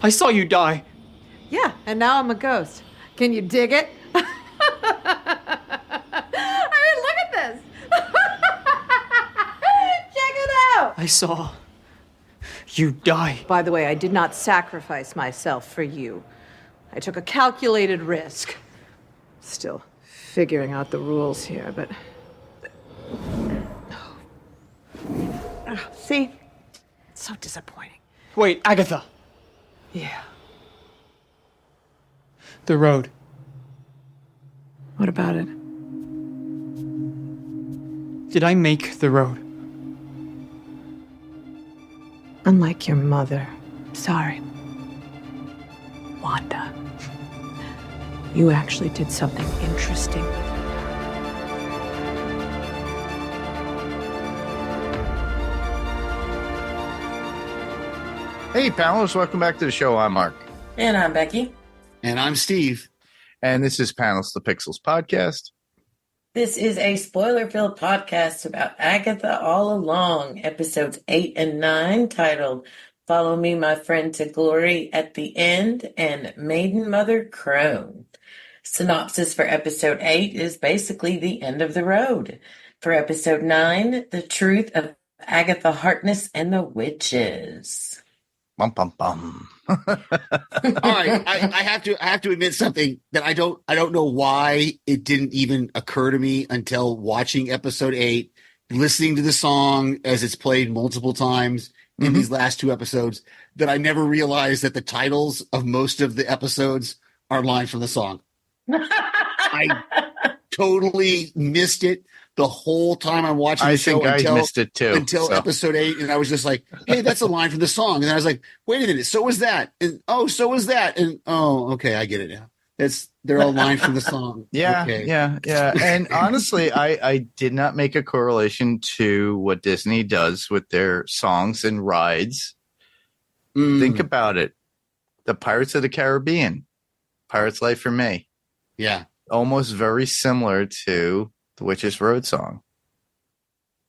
I saw you die. Yeah, and now I'm a ghost. Can you dig it? I mean, look at this. Check it out. I saw you die. By the way, I did not sacrifice myself for you. I took a calculated risk. Still figuring out the rules here, but... See? It's so disappointing. Wait, Agatha. Yeah. The road. What about it? Did I make the road? Unlike your mother. Sorry. Wanda. You actually did something interesting with her. Hey, panelists, welcome back to the show. I'm Mark. And I'm Becky. And I'm Steve. And this is Panelists the Pixels podcast. This is a spoiler-filled podcast about Agatha All Along, episodes 8 and 9, titled Follow Me, My Friend to Glory at the End and Maiden Mother Crone. Synopsis for episode 8 is basically the end of the road. For episode 9, the truth of Agatha Harkness and the witches. Bum, bum, bum. All right, I have to admit something that I don't know why it didn't even occur to me until watching episode 8, listening to the song as it's played multiple times in these last 2 episodes, that I never realized that the titles of most of the episodes are lines from the song. I totally missed it the whole time I'm watching the show. I missed it too. Until episode 8, and I was just like, hey, that's a line from the song. And then I was like, wait a minute, so was that. And so was that. And okay, I get it now. They're all lines from the song. Yeah, okay. yeah. And honestly, I did not make a correlation to what Disney does with their songs and rides. Think about it. The Pirates of the Caribbean, Pirate's Life for Me. Yeah. Almost very similar to the Witch's Road song.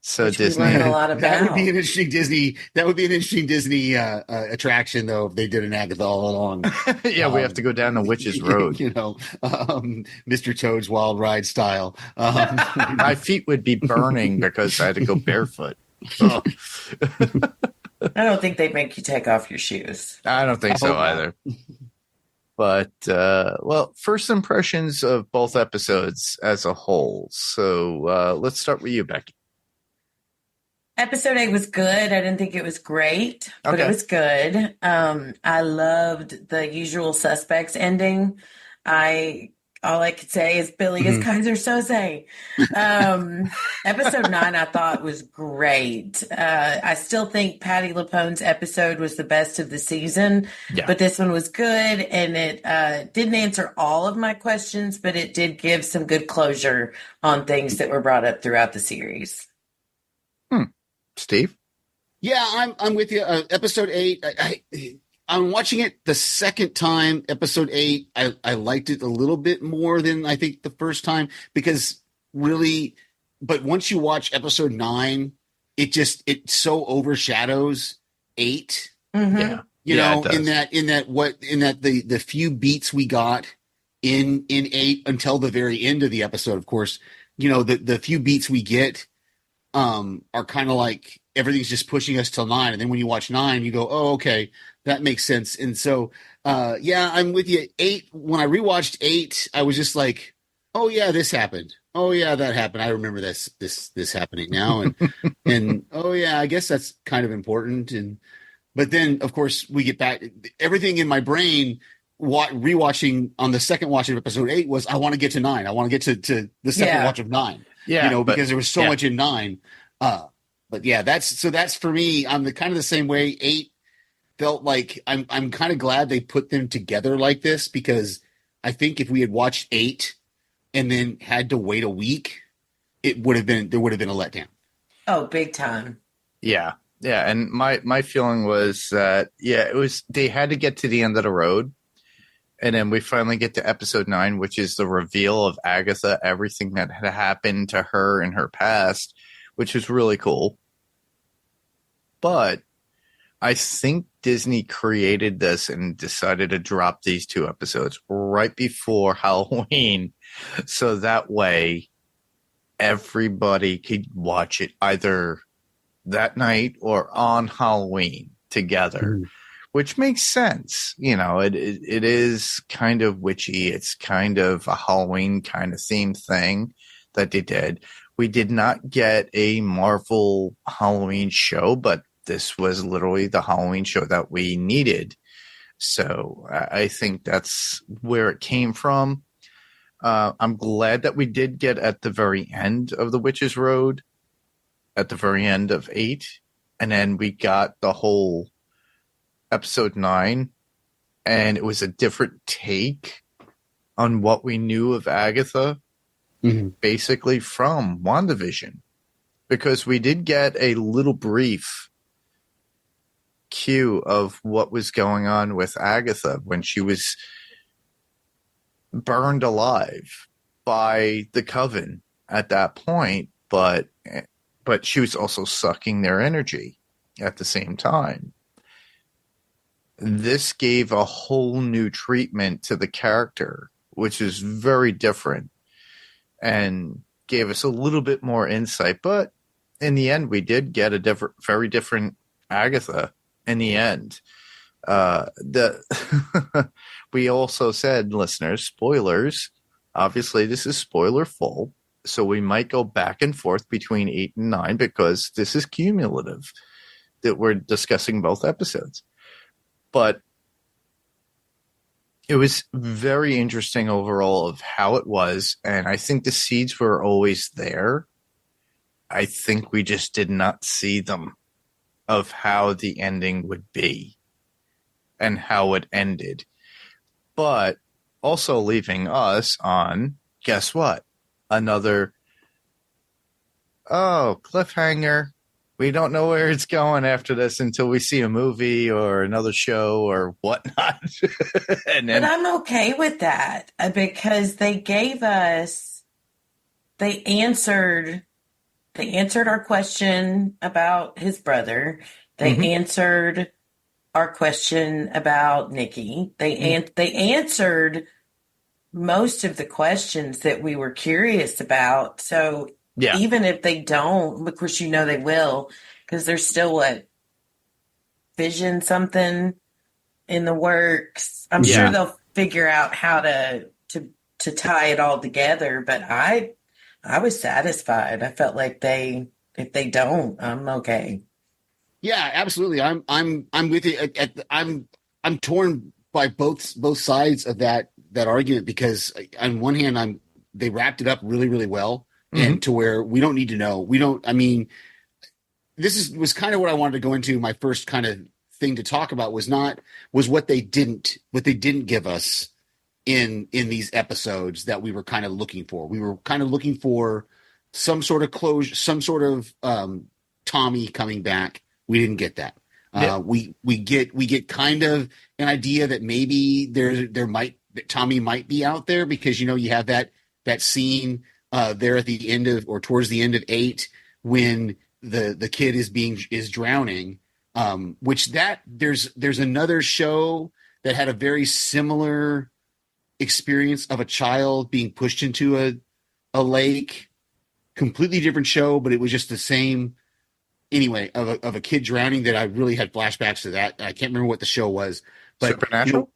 So Which Disney, we learned a lot about. That would be an interesting Disney attraction, though, if they did an Agatha All Along. yeah, we have to go down the Witch's Road. Mr. Toad's Wild Ride style. My feet would be burning because I had to go barefoot. Oh. I don't think they'd make you take off your shoes. I don't think so either. But, first impressions of both episodes as a whole. So let's start with you, Becky. Episode 8 was good. I didn't think it was great, but Okay. it was good. I loved the Usual Suspects ending. All I could say is Billy is Kaiser Soze. Episode 9 I thought was great. I still think Patti LuPone's episode was the best of the season, but this one was good, and it didn't answer all of my questions, but it did give some good closure on things that were brought up throughout the series. Steve? Yeah, I'm with you. Episode 8, I'm watching it the second time. Episode 8, I liked it a little bit more than I think the first time, because really, but once you watch episode 9, it so overshadows 8. Mm-hmm. In that the few beats we got in 8 until the very end of the episode, of course, the few beats we get are kind of like everything's just pushing us till 9. And then when you watch 9, you go, oh, okay, that makes sense. And so, I'm with you. 8, when I rewatched 8, I was just like, oh yeah, this happened. Oh yeah, that happened. I remember this happening now. And, and oh yeah, I guess that's kind of important. But then of course we get back, everything in my brain, rewatching on the second watch of episode 8 was, I want to get to 9. I want to get to the second watch of 9. Yeah, because there was so much in 9. But yeah, that's for me. I'm the same way. 8 felt like I'm kind of glad they put them together like this, because I think if we had watched 8 and then had to wait a week, there would have been a letdown. Oh, big time. Yeah. Yeah. And my feeling was that, they had to get to the end of the road. And then we finally get to episode 9, which is the reveal of Agatha, everything that had happened to her in her past, which was really cool. But I think Disney created this and decided to drop these 2 episodes right before Halloween. So that way everybody could watch it either that night or on Halloween together, which makes sense. You know, it is kind of witchy. It's kind of a Halloween kind of theme thing that they did. We did not get a Marvel Halloween show, but this was literally the Halloween show that we needed. So I think that's where it came from. I'm glad that we did get at the very end of the Witch's Road, at the very end of 8. And then we got the whole episode 9. And it was a different take on what we knew of Agatha, basically from WandaVision. Because we did get a little brief cue of what was going on with Agatha when she was burned alive by the Coven at that point, but she was also sucking their energy at the same time. This gave a whole new treatment to the character, which is very different and gave us a little bit more insight. But in the end, we did get a very different Agatha in the end. We also said, listeners, spoilers. Obviously, this is spoiler full. So we might go back and forth between 8 and 9 because this is cumulative that we're discussing both episodes. But it was very interesting overall of how it was. And I think the seeds were always there. I think we just did not see them of how the ending would be and how it ended. But also leaving us on, guess what? Another, cliffhanger. We don't know where it's going after this until we see a movie or another show or whatnot. And then, But I'm okay with that because they answered our question about his brother. They answered our question about Nikki. They answered most of the questions that we were curious about. So even if they don't, of course, they will, because there's still Vision something in the works. I'm sure they'll figure out how to tie it all together. But I was satisfied. I felt like if they don't, I'm okay. Yeah, absolutely. I'm with you. I'm torn by both sides of that argument because on one hand, they wrapped it up really, really well, and to where we don't need to know. We don't. I mean, was kind of what I wanted to go into. My first kind of thing to talk about was what they didn't give us in these episodes that we were kind of looking for. We were kind of looking for some sort of closure, some sort of Tommy coming back. We didn't get that. We get kind of an idea that maybe that Tommy might be out there because you have that scene there at the end of or towards the end of 8 when the kid is drowning. Which there's another show that had a very similar experience of a child being pushed into a lake. Completely different show, but it was just the same. Anyway, of a kid drowning that I really had flashbacks to that. I can't remember what the show was, but Supernatural.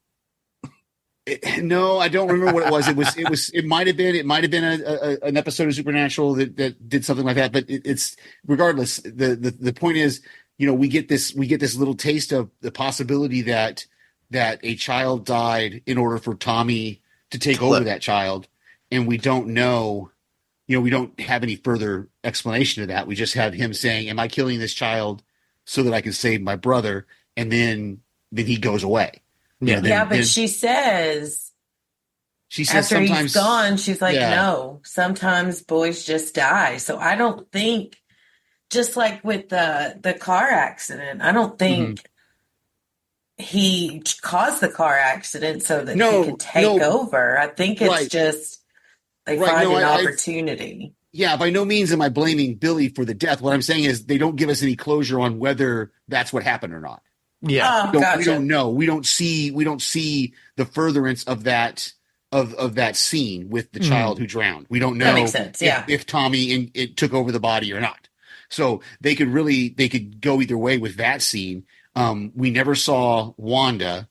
No, I don't remember what it was. It might have been an episode of Supernatural that did something like that. But it's regardless. The point is, we get this little taste of the possibility that a child died in order for Tommy to take over that child, and we don't know. We don't have any further explanation of that. We just have him saying, "Am I killing this child so that I can save my brother?" And then he goes away. But she says after he's gone, she's like, "No, sometimes boys just die." So I don't think, just like with the car accident, I don't think he caused the car accident so that he could take over. I think it's just they find an opportunity. By no means am I blaming Billy for the death. What I'm saying is they don't give us any closure on whether that's what happened or not. Yeah. Oh, gotcha. We don't know. We don't see the furtherance of that of that scene with the child who drowned. We don't That know makes sense. Yeah. if Tommy it took over the body or not. So they could go either way with that scene. We never saw Wanda.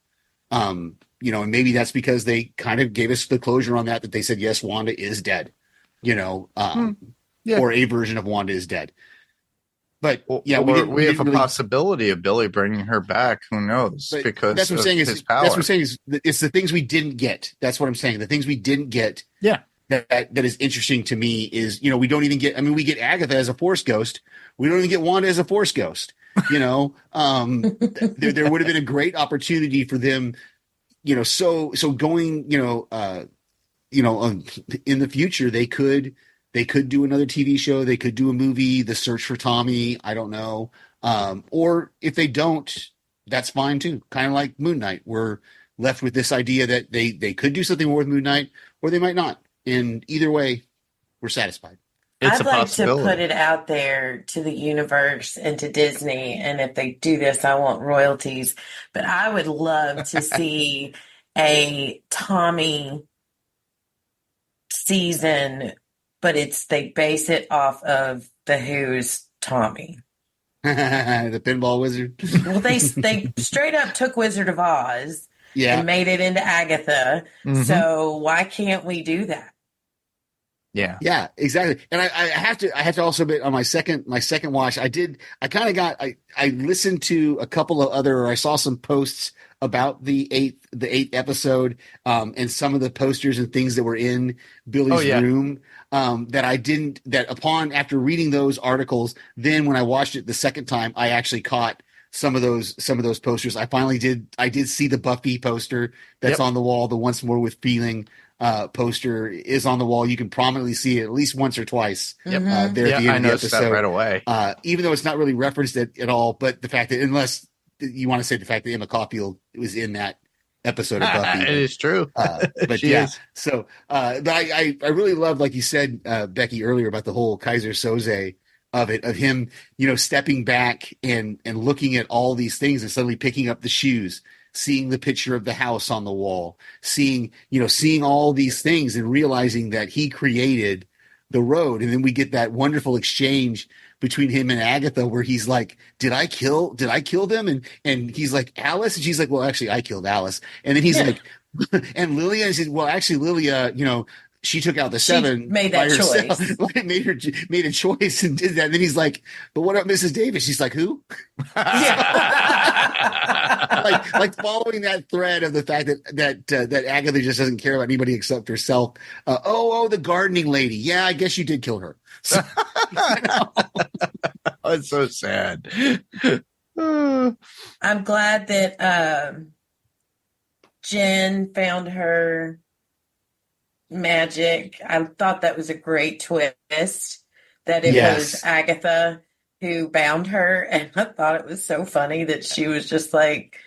And maybe that's because they kind of gave us the closure on that they said, yes, Wanda is dead, Yeah. or a version of Wanda is dead. But yeah, we have a really, possibility of Billy bringing her back. Who knows? but Because that's what I'm of saying his power. that's what I'm saying is it's the things we didn't get. That's what I'm saying. The things we didn't get. Yeah. That is interesting to me is, we don't even get, we get Agatha as a Force ghost. We don't even get Wanda as a Force ghost. There would have been a great opportunity for them, so going, in the future, they could do another TV show. They could do a movie, The Search for Tommy. I don't know. Or if they don't, that's fine too. Kind of like Moon Knight. We're left with this idea that they could do something more with Moon Knight, or they might not. And either way, we're satisfied. It's I'd a like to possibility. put it out there to the universe and to Disney, and if they do this, I want royalties. But I would love to see a Tommy season, but they base it off of the Who's Tommy. The Pinball Wizard. Well, they straight up took Wizard of Oz Yeah. and made it into Agatha. So why can't we do that? Yeah. Yeah, exactly. And I have to also admit, on my second watch, I listened to a couple of I saw some posts about the eighth episode, and some of the posters and things that were in Billy's room, after reading those articles, then when I watched it the second time, I actually caught some of those posters. I did see the Buffy poster that's on the wall, the Once More with Feeling poster is on the wall. You can prominently see it at least once or twice there at the end I of the noticed episode. that right away. Even though it's not really referenced at all, but the fact that, unless you want to say the fact that Emma Caulfield was in that episode of Buffy. It is true. But She is. So, but I really love, like you said, Becky, earlier, about the whole Kaiser Soze of him, stepping back and looking at all these things and suddenly picking up the shoes, seeing the picture of the house on the wall, seeing all these things and realizing that he created the road. And then we get that wonderful exchange between him and Agatha where he's like, did I kill them? And he's like, Alice? And she's like, well, actually, I killed Alice. And then he's like, and Lilia, and she's, well, actually, Lilia, she took out the seven. Made that by herself. choice. made a choice and did that. And then he's like, but what about Mrs. Davis? She's like, who? like following that thread of the fact that Agatha just doesn't care about anybody except herself. The gardening lady. Yeah, I guess you did kill her. So, Oh, it's so sad. I'm glad that Jen found her magic. I thought that was a great twist, that it was Agatha who bound her, and I thought it was so funny that she was just like,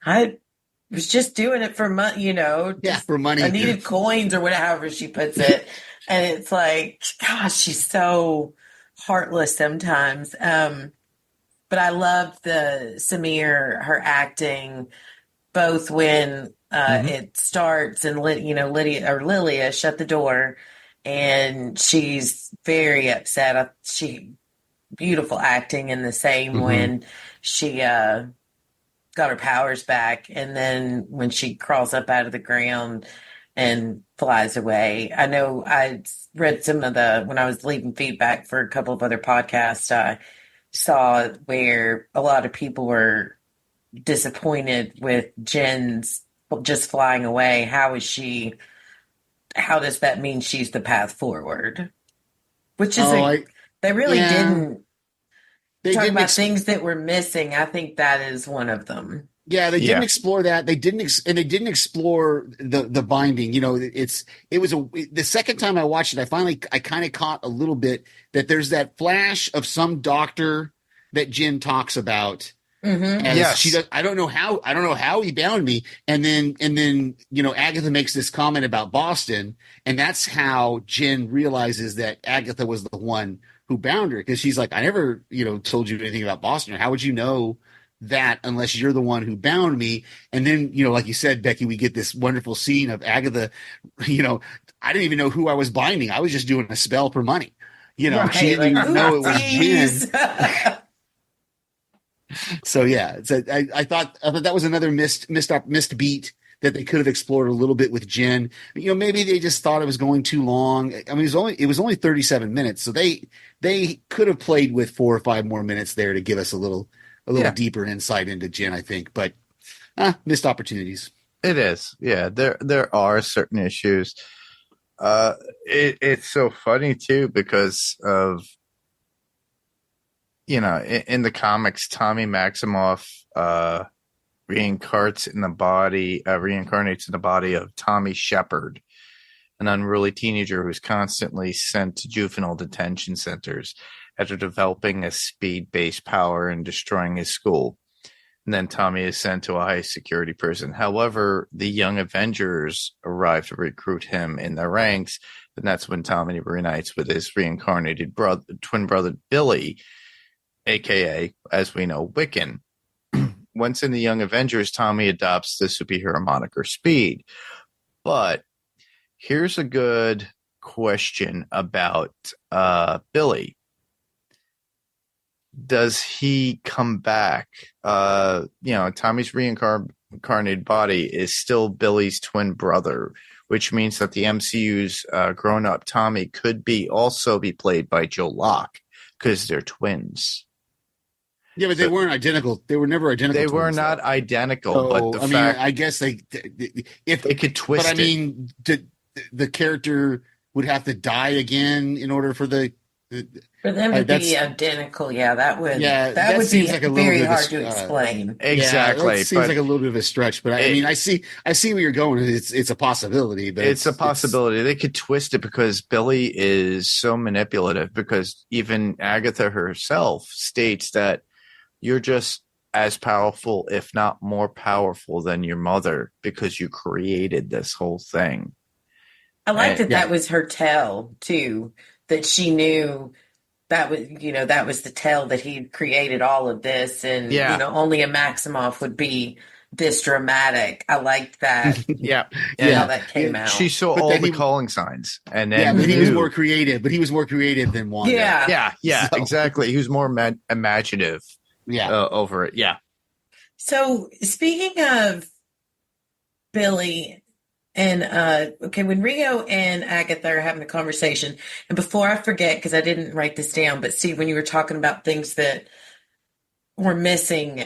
I was just doing it for money, for money. I needed coins or whatever she puts it. And it's like, gosh, she's so heartless sometimes. But I loved Samir, her acting, both when it starts and Lilia shut the door and she's very upset. Beautiful acting, in the same when she got her powers back, and then when she crawls up out of the ground and flies away. I know I read some of when I was leaving feedback for a couple of other podcasts, I saw where a lot of people were disappointed with Jen's just flying away. How does that mean she's the path forward? Which is they really didn't talk about things that were missing. I think that is one of them. Yeah, they didn't explore that. They didn't explore the binding. The second time I watched it, I kind of caught a little bit that there's that flash of some doctor that Jen talks about. As she does, I don't know how he bound me. And then Agatha makes this comment about Boston, and that's how Jen realizes that Agatha was the one who bound her, because she's like, I never, told you anything about Boston. How would you know that unless you're the one who bound me. And then, like you said, Becky, we get this wonderful scene of Agatha, I didn't even know who I was binding. I was just doing a spell for money. She Right, didn't like, even know it was Jen. oopsies. So yeah, I thought that was another missed beat that they could have explored a little bit with Jen. Maybe they just thought it was going too long. I mean, it was only 37 minutes, so they could have played with 4 or 5 more minutes there to give us a little deeper insight into Jen, I think. But missed opportunities. It is. Yeah, there are certain issues. It's so funny too because of in the comics, Tommy Maximoff reincarnates in the body of Tommy Shepard, an unruly teenager who's constantly sent to juvenile detention centers after developing a speed-based power and destroying his school. And then Tommy is sent to a high security prison. However, the Young Avengers arrive to recruit him in their ranks, and that's when Tommy reunites with his reincarnated twin brother Billy, aka, as we know, Wiccan. Once in the Young Avengers, Tommy adopts the superhero moniker Speed. But here's a good question about Billy. Does he come back? Tommy's reincarnated body is still Billy's twin brother, which means that the MCU's grown-up Tommy could also be played by Joe Locke because they're twins. Yeah, but they weren't identical. They were never identical. They twins, were not though. identical, So, but I guess if they could twist but I mean, the character would have to die again in order for For them to be identical, that would be seems like a little very bit hard to explain. Exactly. That seems like a little bit of a stretch, but I see where you're going. It's a possibility, but it's a possibility. They could twist it because Billy is so manipulative, because even Agatha herself states that you're just as powerful, if not more powerful than your mother, because you created this whole thing. I like that was her tell too, that she knew that was the tell that he created all of this, and only a Maximoff would be this dramatic. I liked that. How that came out. She saw all the calling signs, and then but he was more creative. But he was more creative than Wanda. Yeah, exactly. He was more imaginative. Over it. Yeah. So speaking of Billy and when Rio and Agatha are having a conversation, and before I forget, because I didn't write this down, but see, when you were talking about things that were missing,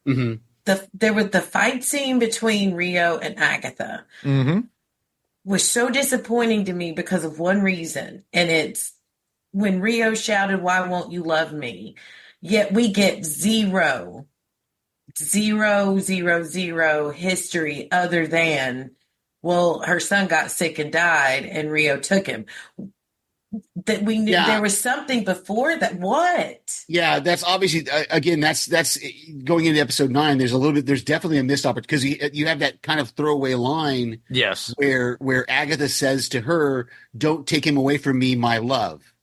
there was the fight scene between Rio and Agatha was so disappointing to me because of one reason, and it's when Rio shouted, "Why won't you love me?" Yet we get zero history other than, well, her son got sick and died and Rio took him. That we knew there was something before that. What? Yeah, that's obviously, again, that's going into episode 9. There's definitely a missed opportunity, because you have that kind of throwaway line. Yes. Where Agatha says to her, "Don't take him away from me, my love."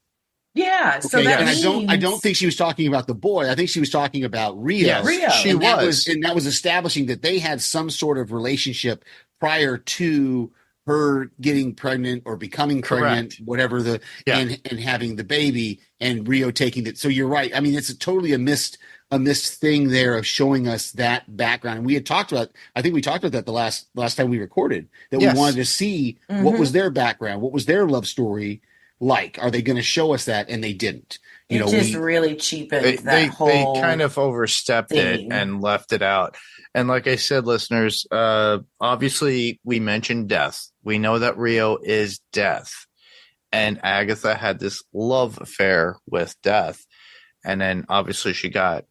Yeah, so that means... I don't think she was talking about the boy. I think she was talking about Rio. Yes, Rio. That was establishing that they had some sort of relationship prior to her getting pregnant or becoming pregnant, whatever and having the baby, and Rio taking it. So you're right. I mean, it's totally a missed thing there of showing us that background. And we had talked about, I think we talked about that the last time we recorded, that we wanted to see what was their background, what was their love story like. Are they going to show us that? And they didn't. Really cheapened that whole they kind of overstepped it and left it out. And like I said, listeners, obviously we mentioned death. We know that Rio is death. And Agatha had this love affair with death. And then obviously she got,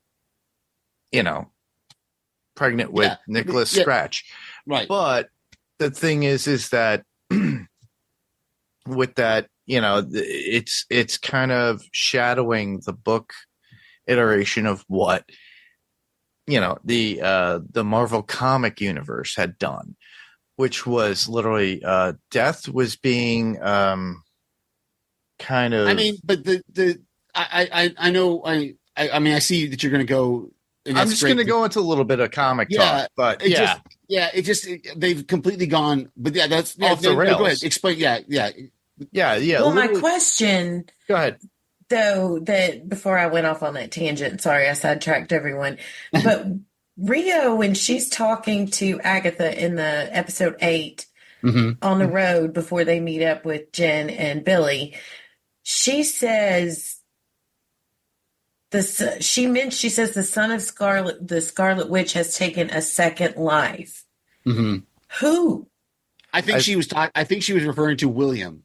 pregnant with Nicholas Scratch. Right. But the thing is that with that, it's kind of shadowing the book iteration of what the Marvel comic universe had done, which was literally death was being kind of. I mean, but I know I see that you're going to go and I'm that's just great. going to go into a little bit of comic talk, but they've completely gone. But yeah, that's Off the no, go ahead, rails. explain. Yeah. Well, my literally- question, Go ahead. though, that before I went off on that tangent, sorry, I sidetracked everyone. But Rio, when she's talking to Agatha in the episode 8 on the road before they meet up with Jen and Billy, she says she says the son of the Scarlet Witch has taken a second life. Who? I think she was referring to William,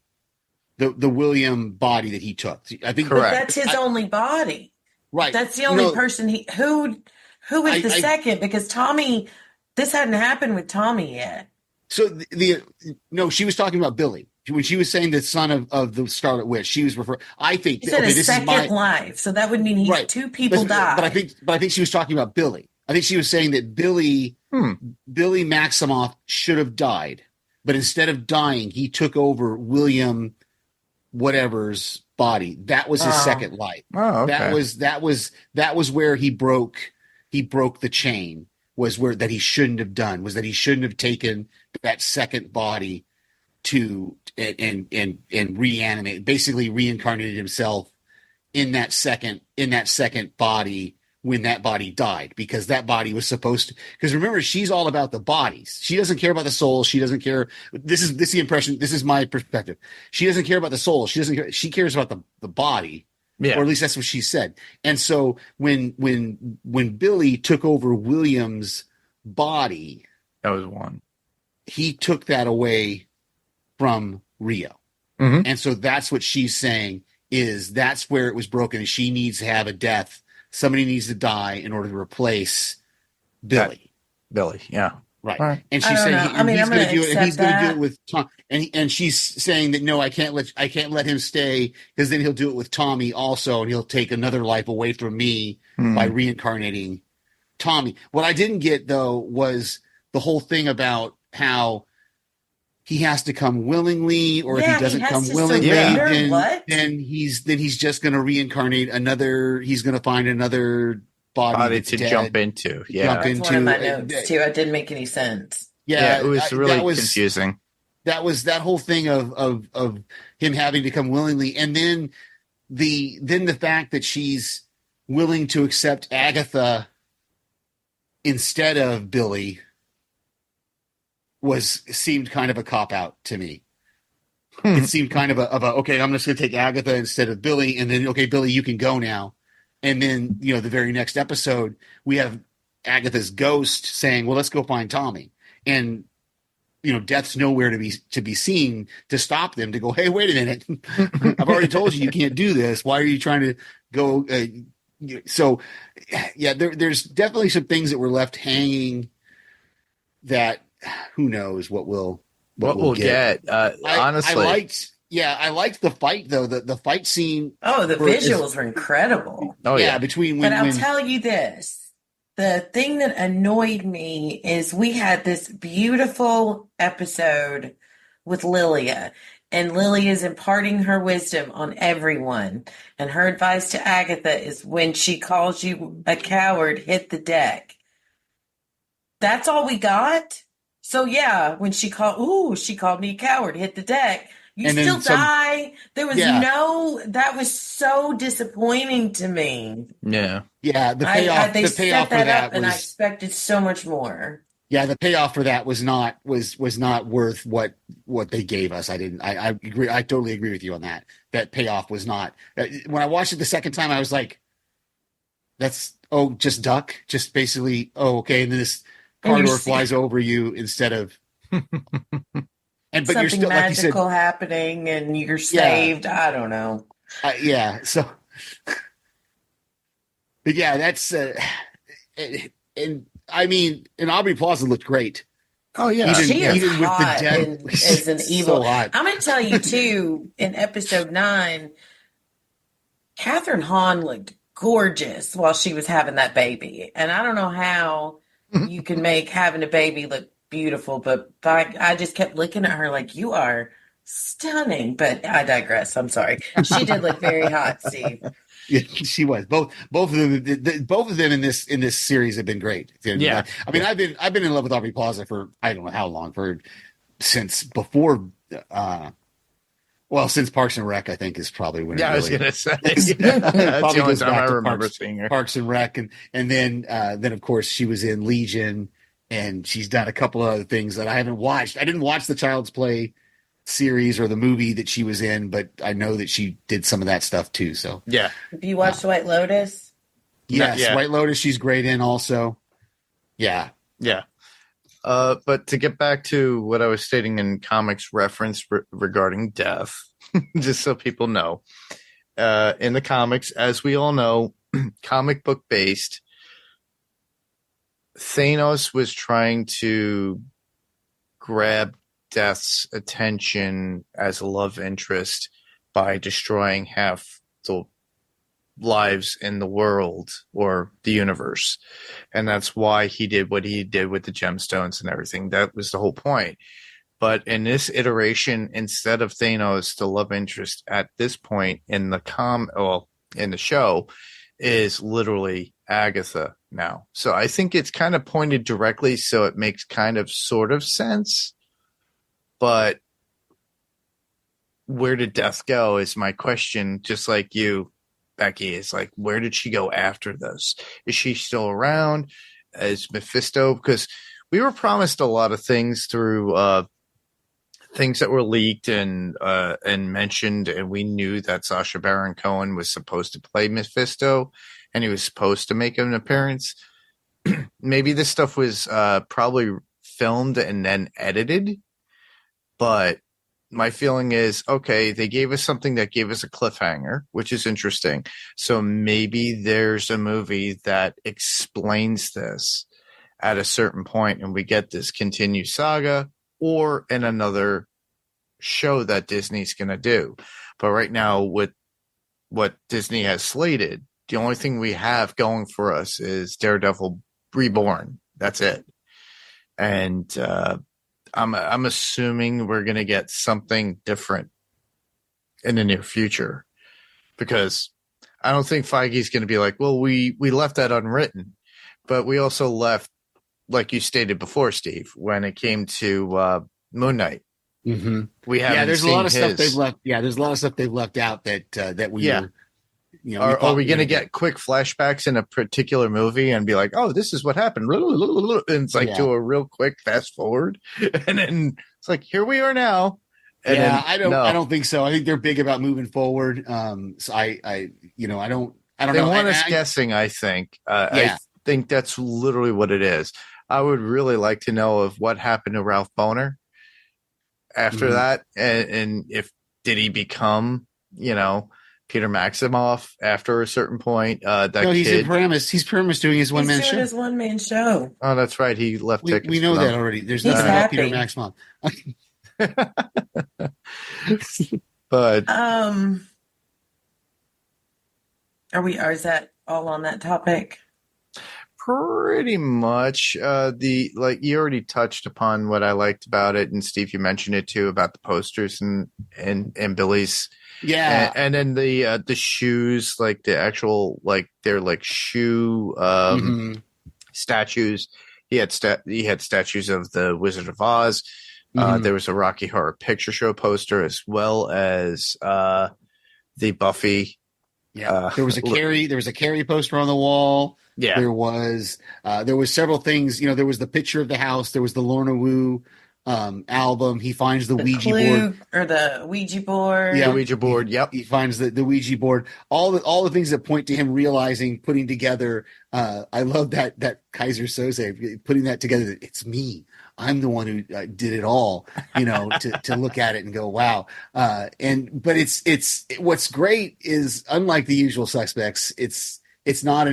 the William body that he took. I think Correct. But that's his only body. Right. That's the only person who is the second, because Tommy, this hadn't happened with Tommy yet. So no, she was talking about Billy. When she was saying the son of the Scarlet Witch, she was referring. I think He said okay, a second life, so that would mean two people died. But I think she was talking about Billy. I think she was saying that Billy Maximoff should have died, but instead of dying, he took over William whatever's body. That was his second life. Oh, okay. That was where he broke the chain. Was where that he shouldn't have done. Was that he shouldn't have taken that second body to and reanimate, basically reincarnated himself in that second body when that body died, because that body was supposed to, because remember, she's all about the bodies. She doesn't care about the soul. She doesn't care. This is the impression. This is my perspective. She doesn't care about the soul. She doesn't care. She cares about the body. Yeah. Or at least that's what she said. And so when Billy took over William's body, That was one. he took that away from Rio. And so that's what she's saying, is that's where it was broken. She needs to have a death. Somebody needs to die in order to replace Billy. Billy, yeah. Right. And she's saying he's going to do it, and he's going to do it with Tom. And she's saying that no, I can't let him stay, because then he'll do it with Tommy also, and he'll take another life away from me by reincarnating Tommy. What I didn't get though was the whole thing about how he has to come willingly, or if he doesn't come willingly, then he's just going to reincarnate another. He's going to find another body to jump into. Yeah, that's one of my notes too. It didn't make any sense. Yeah, it was really confusing. That was that whole thing of him having to come willingly, and then the fact that she's willing to accept Agatha instead of Billy seemed kind of a cop out to me. It seemed kind of a okay, I'm just going to take Agatha instead of Billy, and then okay, Billy, you can go now. And then the very next episode we have Agatha's ghost saying, "Well, let's go find Tommy," and Death's nowhere to be seen to stop them, to go, "Hey, wait a minute, I've already told you can't do this. Why are you trying to go?" So, yeah, there's definitely some things that were left hanging that who knows what we'll get. Honestly, I liked the fight though. The fight scene. Oh, the visuals were incredible. Oh yeah, But I'll tell you this: the thing that annoyed me is we had this beautiful episode with Lilia, and Lilia is imparting her wisdom on everyone. And her advice to Agatha is, when she calls you a coward, hit the deck. That's all we got. So yeah, when she called me a coward, hit the deck. You still die. There was that was so disappointing to me. Yeah. Yeah. The payoff for that was, and I expected so much more. Yeah. The payoff for that was not worth what they gave us. I agree. I totally agree with you on that. That payoff was not. When I watched it the second time, I was like, just duck. Just basically, okay. And then this car door flies over you instead of. But something you're still, magical like you said, happening, and you're saved. Yeah. I don't know. Yeah. So, but yeah, that's and I mean, and Aubrey Plaza looked great. Oh yeah, even with the dead as an evil. So I'm going to tell you too. In episode 9, Catherine Hahn looked gorgeous while she was having that baby, and I don't know how you can make having a baby look beautiful, but I just kept looking at her like, you are stunning. But I digress. I'm sorry. She did look very hot, Steve. Yeah, she was. Both of them. Both of them in this series have been great. Yeah. I mean, I've been in love with Aubrey Plaza for I don't know how long, since before. Well, since Parks and Rec, I think is probably when Yeah, it I was really gonna say that's the probably only goes time back I to remember seeing her. Parks and Rec, and then of course she was in Legion, and she's done a couple of other things that I haven't watched. I didn't watch the Child's Play series or the movie that she was in, but I know that she did some of that stuff too. So Yeah, Have you watched White Lotus? yes, yeah. White Lotus, she's great in also. Yeah. yeah. But to get back to what I was stating in comics reference regarding death, just so people know, in the comics, as we all know, comic book based, Thanos was trying to grab Death's attention as a love interest by destroying half the lives in the world or the universe. And that's why he did what he did with the gemstones and everything. That was the whole point. But in this iteration, instead of Thanos, the love interest at this point in in the show is literally Agatha now. So I think it's kind of pointed directly, so it makes kind of sort of sense. But where did Death go is my question, just like you, Becky, is like, where did she go after this? Is she still around? Is Mephisto? Because we were promised a lot of things through things that were leaked and mentioned, and we knew that Sacha Baron Cohen was supposed to play Mephisto, and he was supposed to make an appearance. Maybe this stuff was probably filmed and then edited, but my feeling is, okay, they gave us something that gave us a cliffhanger, which is interesting. So maybe there's a movie that explains this at a certain point and we get this continued saga, or in another show that Disney's going to do. But right now, with what Disney has slated, the only thing we have going for us is Daredevil Reborn. That's it. And I'm assuming we're going to get something different in the near future, because I don't think Feige's going to be like, well, we left that unwritten, but we also left, like you stated before, Steve, when it came to Moon Knight. Mm-hmm. We haven't there's seen a lot of his. stuff they've left. Yeah, there's a lot of stuff they've left out that we Yeah. were. Are we going to get quick flashbacks in a particular movie and be like, oh, this is what happened? And it's like do a real quick fast forward. And then it's like, here we are now. And then, I don't think so. I think they're big about moving forward. So I don't they know. want us guessing, I think. I think that's literally what it is. I would really like to know of what happened to Ralph Boner after that. And if, did he become, Peter Maximoff after a certain point? He's in Paramus. He's Paramus doing his one man show. His one man show. Oh, that's right. He left tickets. We know that already. There's nothing about Peter Maximoff. But is that all on that topic? pretty much. You already touched upon what I liked about it, and Steve, you mentioned it too about the posters and Billy's. Yeah, and then the shoes, like the actual, like they're like shoe statues. He had statues of the Wizard of Oz. There was a Rocky Horror Picture Show poster, as well as the Buffy. Yeah, there was a Carrie poster on the wall. Yeah, there was several things. There was the picture of the house. There was the Lorna Wu album. He finds the Ouija board or the Ouija board. Yeah, the Ouija board. Yep. He finds the Ouija board. All the things that point to him realizing, putting together. I love that Kaiser Soze putting that together. It's me. I'm the one who did it all. To look at it and go, wow. But it's what's great is, unlike the usual suspects, it's not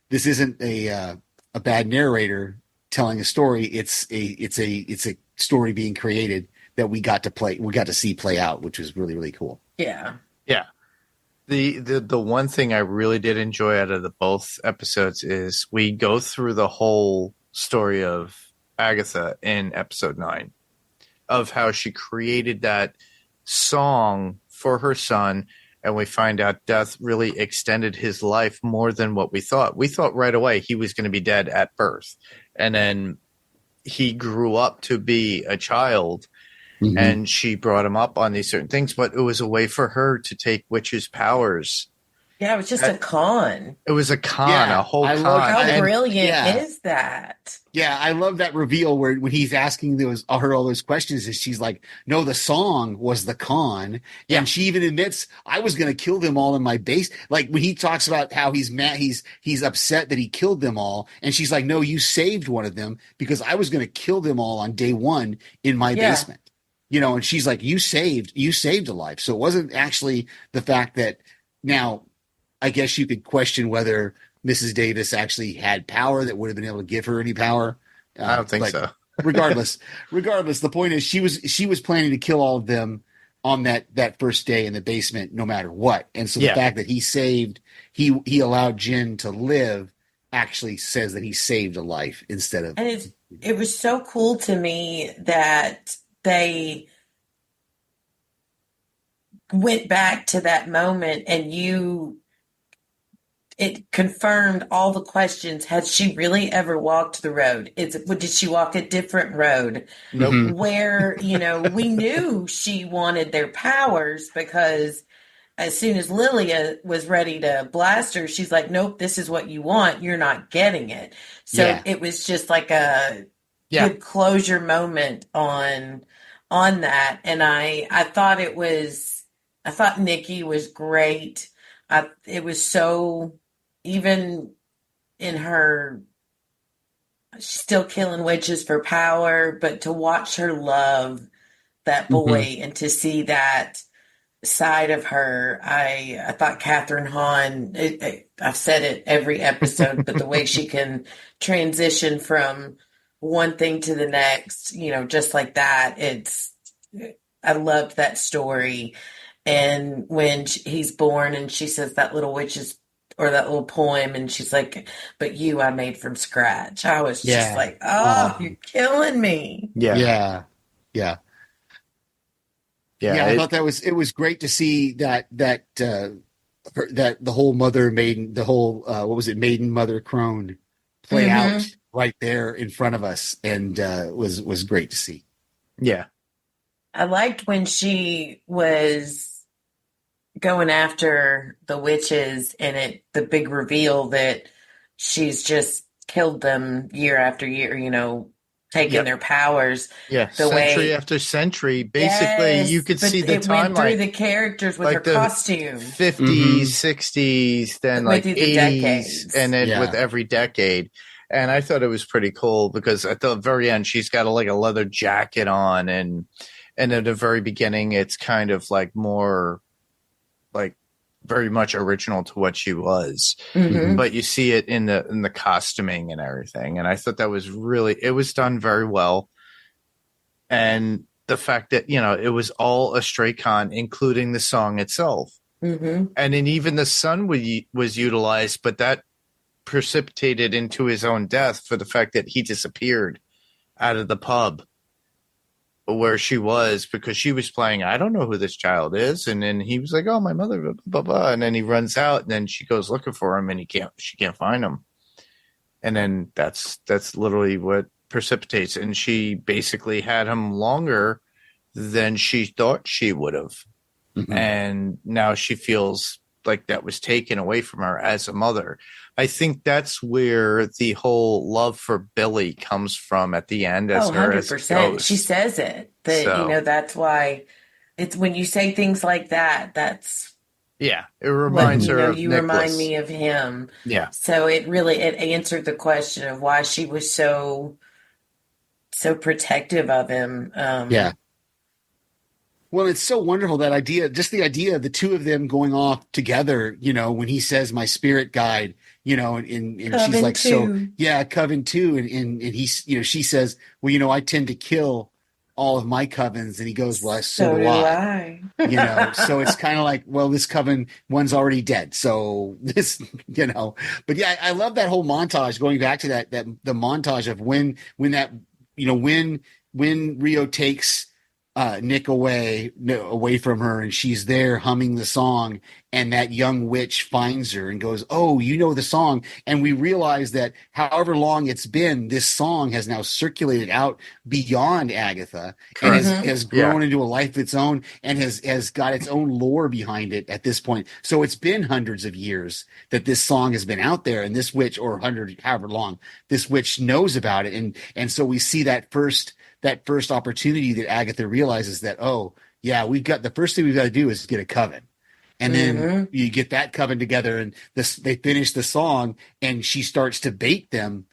this isn't a bad narrator telling a story. It's a story being created that we got to see play out, which was really, really cool. Yeah. Yeah. The one thing I really did enjoy out of the both episodes is we go through the whole story of Agatha in episode 9, of how she created that song for her son, and we find out death really extended his life more than what we thought. We thought right away he was going to be dead at birth, and then he grew up to be a child, and she brought him up on these certain things, but it was a way for her to take witches' powers. Yeah, it was just a con. It was a con, a whole con. How brilliant is that? Yeah, I love that reveal where when he's asking her all those questions, and she's like, "No, the song was the con," and she even admits, "I was going to kill them all in my base." Like when he talks about how he's mad, he's upset that he killed them all, and she's like, "No, you saved one of them because I was going to kill them all on day one in my basement." And she's like, "You saved a life." So it wasn't actually the fact that now. I guess you could question whether Mrs. Davis actually had power that would have been able to give her any power. I don't think so. regardless, the point is she was planning to kill all of them on that first day in the basement, no matter what. And so the fact that he allowed Jen to live actually says that he saved a life instead of. And it was so cool to me that they went back to that moment and it confirmed all the questions. Had she really ever walked the road? Did she walk a different road? Nope. Where, we knew she wanted their powers because as soon as Lilia was ready to blast her, she's like, nope, this is what you want. You're not getting it. So it was just like a good closure moment on that. And I thought Nikki was great. It was so, even in her, she's still killing witches for power, but to watch her love that boy and to see that side of her, I thought Catherine Hahn, I've said it every episode, but the way she can transition from one thing to the next, just like that, I loved that story. And when he's born and she says that little witch's or that little poem, and she's like, "But you, I made from scratch." I was just like, "Oh, you're killing me." Yeah. I thought it was great to see that the whole mother maiden, the whole what was it, maiden mother crone play out right there in front of us, and was great to see. Yeah, I liked when she was going after the witches and the big reveal that she's just killed them year after year, taking their powers. Yeah, century after century. Basically, you could see the timeline. Went through the characters with her costume. 50s, 60s, then like 80s, and then with every decade. And I thought it was pretty cool because at the very end, she's got a leather jacket on, and at the very beginning, it's kind of like more like very much original to what she was. But you see it in the costuming and everything. And I thought that was it was done very well. And the fact that, it was all a straight con, including the song itself. And then even the son was utilized, but that precipitated into his own death for the fact that he disappeared out of the pub where she was because she was playing, I don't know who this child is. And then he was like, oh, my mother, blah, blah, blah. And then he runs out, and then she goes looking for him, and she can't find him. And then that's literally what precipitates. And she basically had him longer than she thought she would have. And now she feels like that was taken away from her as a mother. I think that's where the whole love for Billy comes from at the end. 100%. She says it. That's why it's when you say things like that, that's it reminds her of you Nicholas. Remind me of him. Yeah. So it answered the question of why she was so protective of him. Well, it's so wonderful, that idea, just the idea of the two of them going off together, when he says my spirit guide, and she's like, two. Coven too. And he's, she says, well, I tend to kill all of my covens. And he goes, well, so do I. So it's kind of like, well, this coven, one's already dead. So this, but yeah, I love that whole montage, going back to the montage of when that, when Rio takes Nick away from her, and she's there humming the song, and that young witch finds her and goes, "Oh, you know the song." And we realize that however long it's been, this song has now circulated out beyond Agatha and has grown into a life of its own, and has got its own lore behind it at this point. So it's been hundreds of years that this song has been out there, and this witch, or 100, however long, this witch knows about it, and so we see that first opportunity that Agatha realizes that, oh yeah, the first thing we've got to do is get a coven. And then you get that coven together, and they finish the song, and she starts to bait them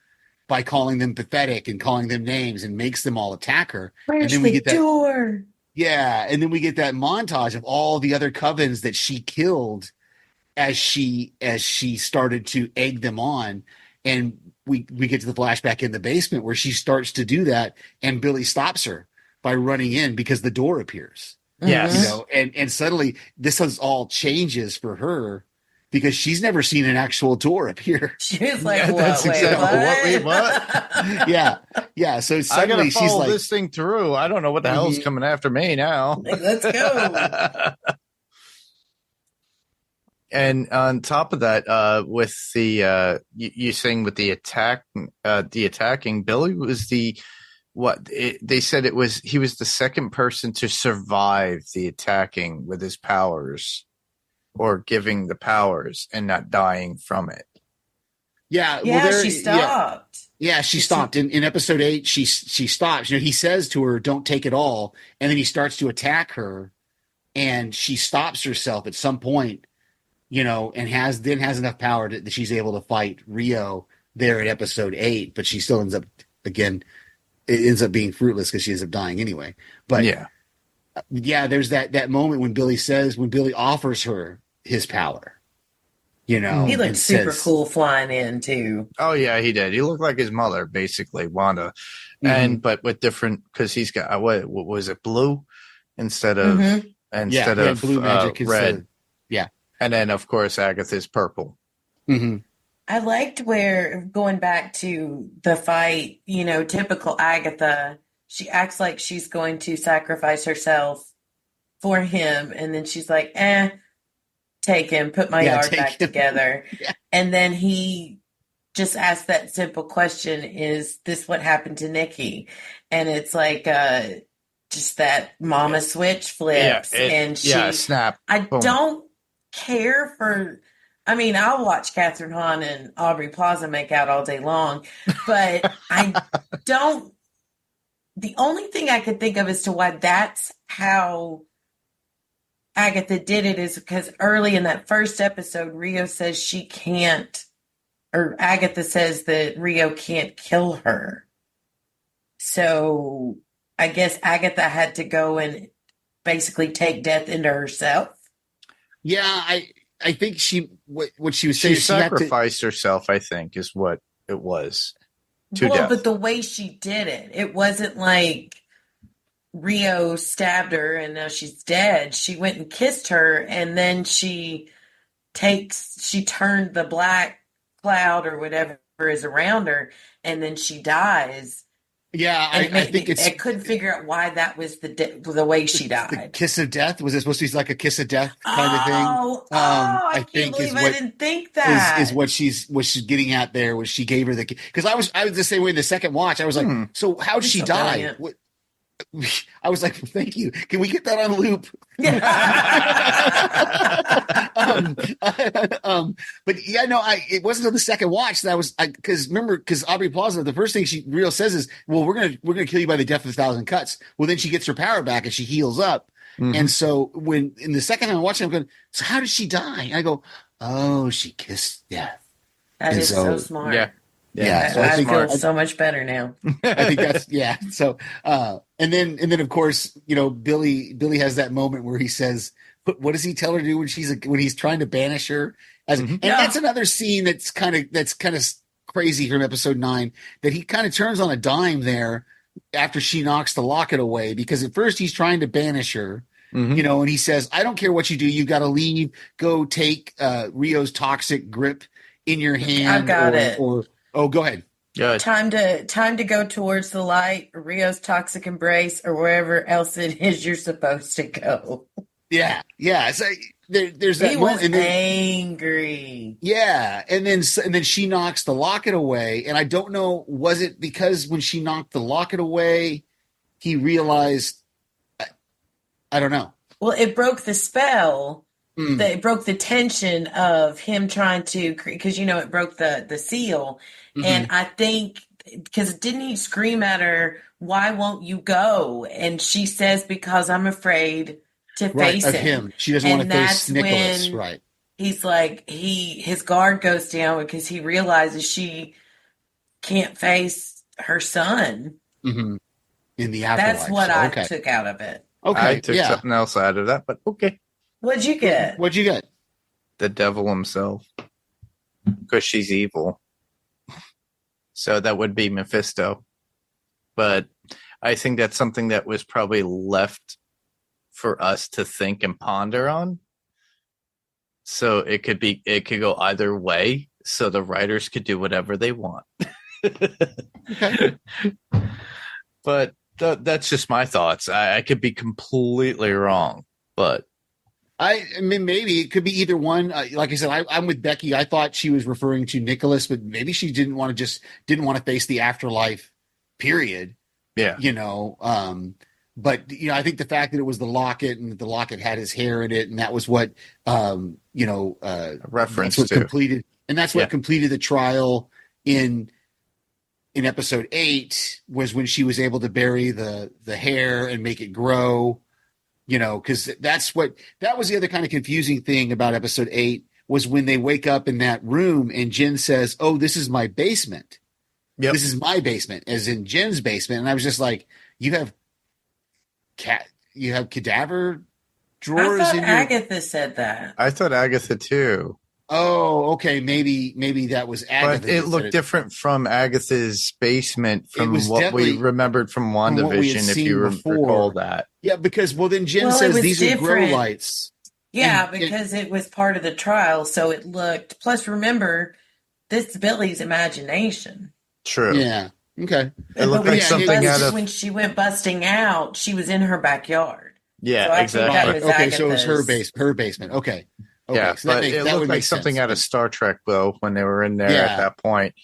by calling them pathetic and calling them names, and makes them all attack her. Where's and then we the get that door? Yeah, and then we get that montage of all the other covens that she killed as she started to egg them on. And we get to the flashback in the basement where she starts to do that, and Billy stops her by running in because the door appears. Yes. You know, and suddenly this all changes for her because she's never seen an actual door appear. She was like, Yeah, what? that's Wait, exactly what? Wait, what? Yeah. So I suddenly gotta she's follow like, this thing through. I don't know what the hell's coming after me now. Like, let's go. And on top of that, with the you saying with the attacking, Billy was they said he was the second person to survive the attacking with his powers, or giving the powers and not dying from it. yeah, She stopped. Yeah, she stopped in episode 8. She stops. You know, he says to her, "Don't take it all," and then he starts to attack her, and she stops herself at some point. You know, and has enough power that she's able to fight Rio there in episode 8, but she still ends up being fruitless because she ends up dying anyway. But yeah, there's that moment when Billy offers her his power. You know, He looked super cool flying in too. Oh yeah, he did. He looked like his mother, basically, Wanda, but with different, because he's got what was it, blue instead of blue magic red. Yeah. And then, of course, Agatha's purple. Mm-hmm. I liked where, going back to the fight, you know, typical Agatha, she acts like she's going to sacrifice herself for him. And then she's like, take him, put my yard back together. Yeah. And then he just asked that simple question, is this what happened to Nikki? And it's like, just that mama switch flips. And she, snap. Boom. Don't care for, I mean, I'll watch Catherine Hahn and Aubrey Plaza make out all day long, but the only thing I could think of as to why that's how Agatha did it is because early in that first episode, Rio says she can't, or Agatha says that Rio can't kill her. So I guess Agatha had to go and basically take death into herself. Yeah, I think what she was saying. She sacrificed herself, I think, is what it was. To death. But the way she did it, it wasn't like Rio stabbed her and now she's dead. She went and kissed her, and then she turned the black cloud or whatever is around her, and then she dies. Yeah, I think I couldn't figure out why that was the way she died. The kiss of death, was it supposed to be like a kiss of death kind of thing? I can't believe I didn't think that. Is what she's getting at there. Was she gave her the, because I was the same way in the second watch. I was like, so how did she die? I was like, thank you. Can we get that on loop? But yeah, no, it wasn't until the second watch that because Aubrey Plaza, the first thing Rio says is, well, we're gonna kill you by the death of 1,000 cuts. Well, then she gets her power back and she heals up. And so when in the second time I'm watching, I'm going, so how did she die? And I go, oh, she kissed death. That is so smart. Yeah, so I feel so much better now. I think that's So, and then of course, you know, Billy has that moment where he says, "What does he tell her to do when he's trying to banish her?" And that's another scene that's kind of crazy from episode 9, that he kind of turns on a dime there after she knocks the locket away, because at first he's trying to banish her. You know, and he says, "I don't care what you do, you got to leave. Go take Rio's toxic grip in your hand." I've got it. Oh, go ahead. Good. Time to go towards the light, Rio's toxic embrace, or wherever else it is you're supposed to go. Yeah, yeah. So there's He that was moment, and then angry. yeah, and then she knocks the locket away, and I don't know, was it because when she knocked the locket away, he realized? I don't know. Well, it broke the spell. Mm, That it broke the tension of him trying to, because it broke the seal, and mhm. I think because didn't he scream at her, "Why won't you go?" And she says, "Because I'm afraid to Right, face of him." him. She doesn't want to And face that's Nicholas. when Right. he's like his guard goes down because he realizes she can't face her son. Hmm. In the That's afterlife. what So I okay, took out of it. I okay, took yeah. something else out of that, but okay. What'd you get? What'd you get? The devil himself, because she's evil. So that would be Mephisto. But I think that's something that was probably left for us to think and ponder on. So it could go either way. So the writers could do whatever they want. Okay. But that's just my thoughts. I could be completely wrong, but I mean, maybe it could be either one. Like I said, I'm with Becky. I thought she was referring to Nicholas, but maybe she didn't want to face the afterlife. Period. yeah, But I think the fact that it was the locket and that the locket had his hair in it, and that was what reference that's what to. completed, and that's what Yeah. completed the trial in episode 8 was when she was able to bury the hair and make it grow. Because that was the other kind of confusing thing about episode 8 was when they wake up in that room and Jen says, "Oh, this is my basement. Yep. This is my basement," as in Jen's basement. And I was just like, you have cadaver I drawers thought in your. Agatha said that. I thought Agatha too, Oh, okay. Maybe that was Agatha. but it that looked said different from Agatha's basement It was from what we definitely remembered from from what we had WandaVision, if seen you before. recall that. Yeah, because then Jen Well, it says was these are grow different. lights. Yeah, And because it was part of the trial, so it looked. Plus, remember, this is Billy's imagination. True. yeah, okay. It looked But like something out of. when she went busting out, she was in her backyard. Yeah, So I exactly. think that Right. was Okay, so it was Agatha's. her basement. Okay. Okay. Yeah, So but it that looked would like make something sense. out of Star Trek, though, when they were in there Yeah. at that point.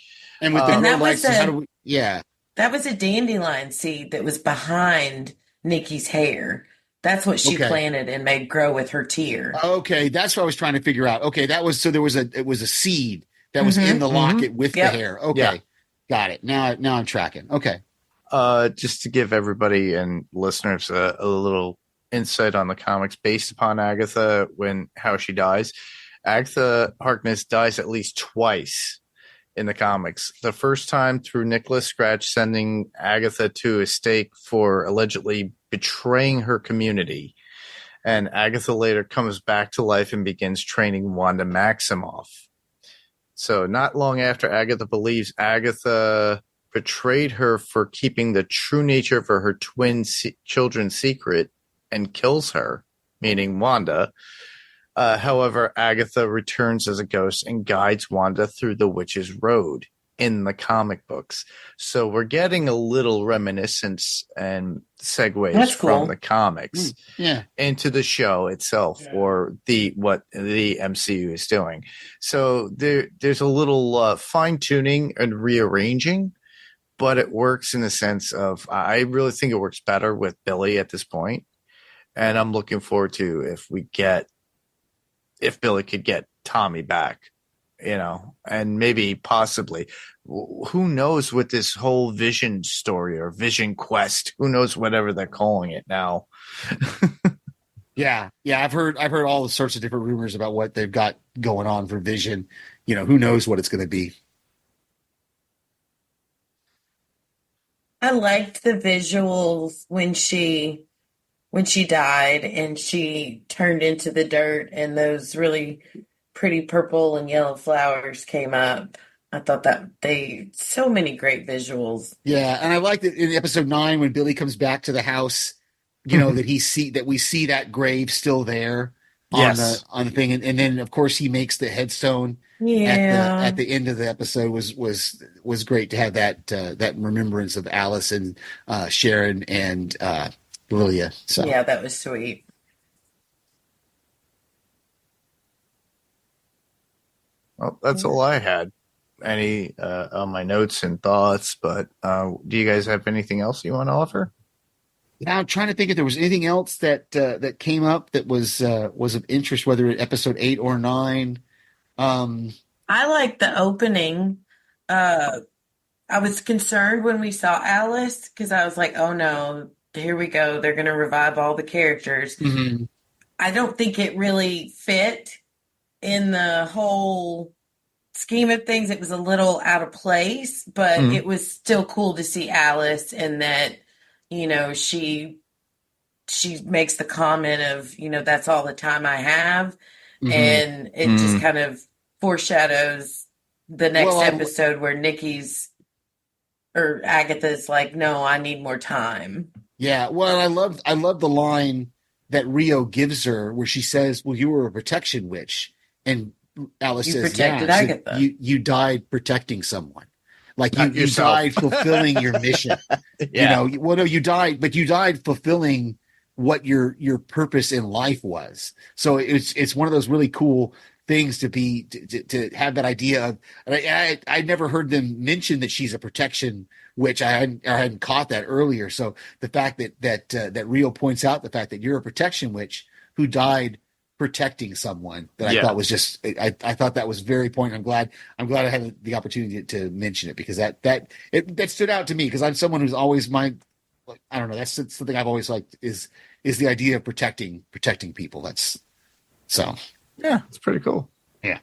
And with the And grow that was lights, how a- do we? Yeah. That was a dandelion seed that was behind Nikki's hair. That's what she Okay. planted and made grow with her tear. Okay, that's what I was trying to figure out. Okay, it was a seed that was in the locket with Yep. the hair. Okay, Yeah. got it. Now I'm tracking. Okay. Just to give everybody and listeners a little insight on the comics based upon Agatha how she dies. Agatha Harkness dies at least twice in the comics. The first time through Nicholas Scratch sending Agatha to a stake for allegedly betraying her community. And Agatha later comes back to life and begins training Wanda Maximoff. So not long after Agatha believes Agatha betrayed her for keeping the true nature of her twin children secret and kills her, meaning Wanda. However, Agatha returns as a ghost and guides Wanda through the Witch's Road in the comic books. So we're getting a little reminiscence and segues That's cool. from the comics Yeah. into the show itself, or what the MCU is doing. So there's a little fine tuning and rearranging, but it works in the sense of I really think it works better with Billy at this point. And I'm looking forward to if Billy could get Tommy back, and maybe possibly, who knows what this whole Vision story or Vision Quest, who knows whatever they're calling it now. Yeah. I've heard all sorts of different rumors about what they've got going on for Vision. Who knows what it's going to be. I liked the visuals when she died and she turned into the dirt and those really pretty purple and yellow flowers came up. I thought that so many great visuals. Yeah, and I liked it in episode 9 when Billy comes back to the house, that we see that grave still there, Yes. on the thing, and then of course he makes the headstone Yeah. at the end of the episode was great to have that remembrance of Alice and Sharon and Lilia. So Yeah, that was sweet. Well, that's all I had. Any on my notes and thoughts, but do you guys have anything else you want to offer? now I'm trying to think if there was anything else that came up that was of interest, whether in episode 8 or 9. I like the opening. Uh, I was concerned when we saw Alice because I was like, oh no, here we go. They're going to revive all the characters. Mhm. I don't think it really fit in the whole scheme of things. It was a little out of place, but Mhm. it was still cool to see Alice and that, she makes the comment of, that's all the time I have. Mhm. And it just Mm. kind of foreshadows the Well, next episode where Nikki's or Agatha's like, no, I need more time. yeah, well, I love the line that Rio gives her where she says, "Well, you were a protection witch," and Alice You says, "Yeah." protected She said, Agatha. you died protecting someone, like Not you yourself. died fulfilling your mission. Yeah. Well, no, you died, but you died fulfilling what your purpose in life was. So it's one of those really cool things to have that idea of. And I never heard them mention that she's a protection witch. I hadn't caught that earlier. So the fact that Rio points out the fact that you're a protection witch who died protecting someone that I Yeah. thought was just I thought that was very point. I'm glad I had the opportunity to mention it because that stood out to me because I'm someone who's always I don't know, that's something I've always liked is the idea of protecting people. That's so Yeah, it's pretty cool. yeah.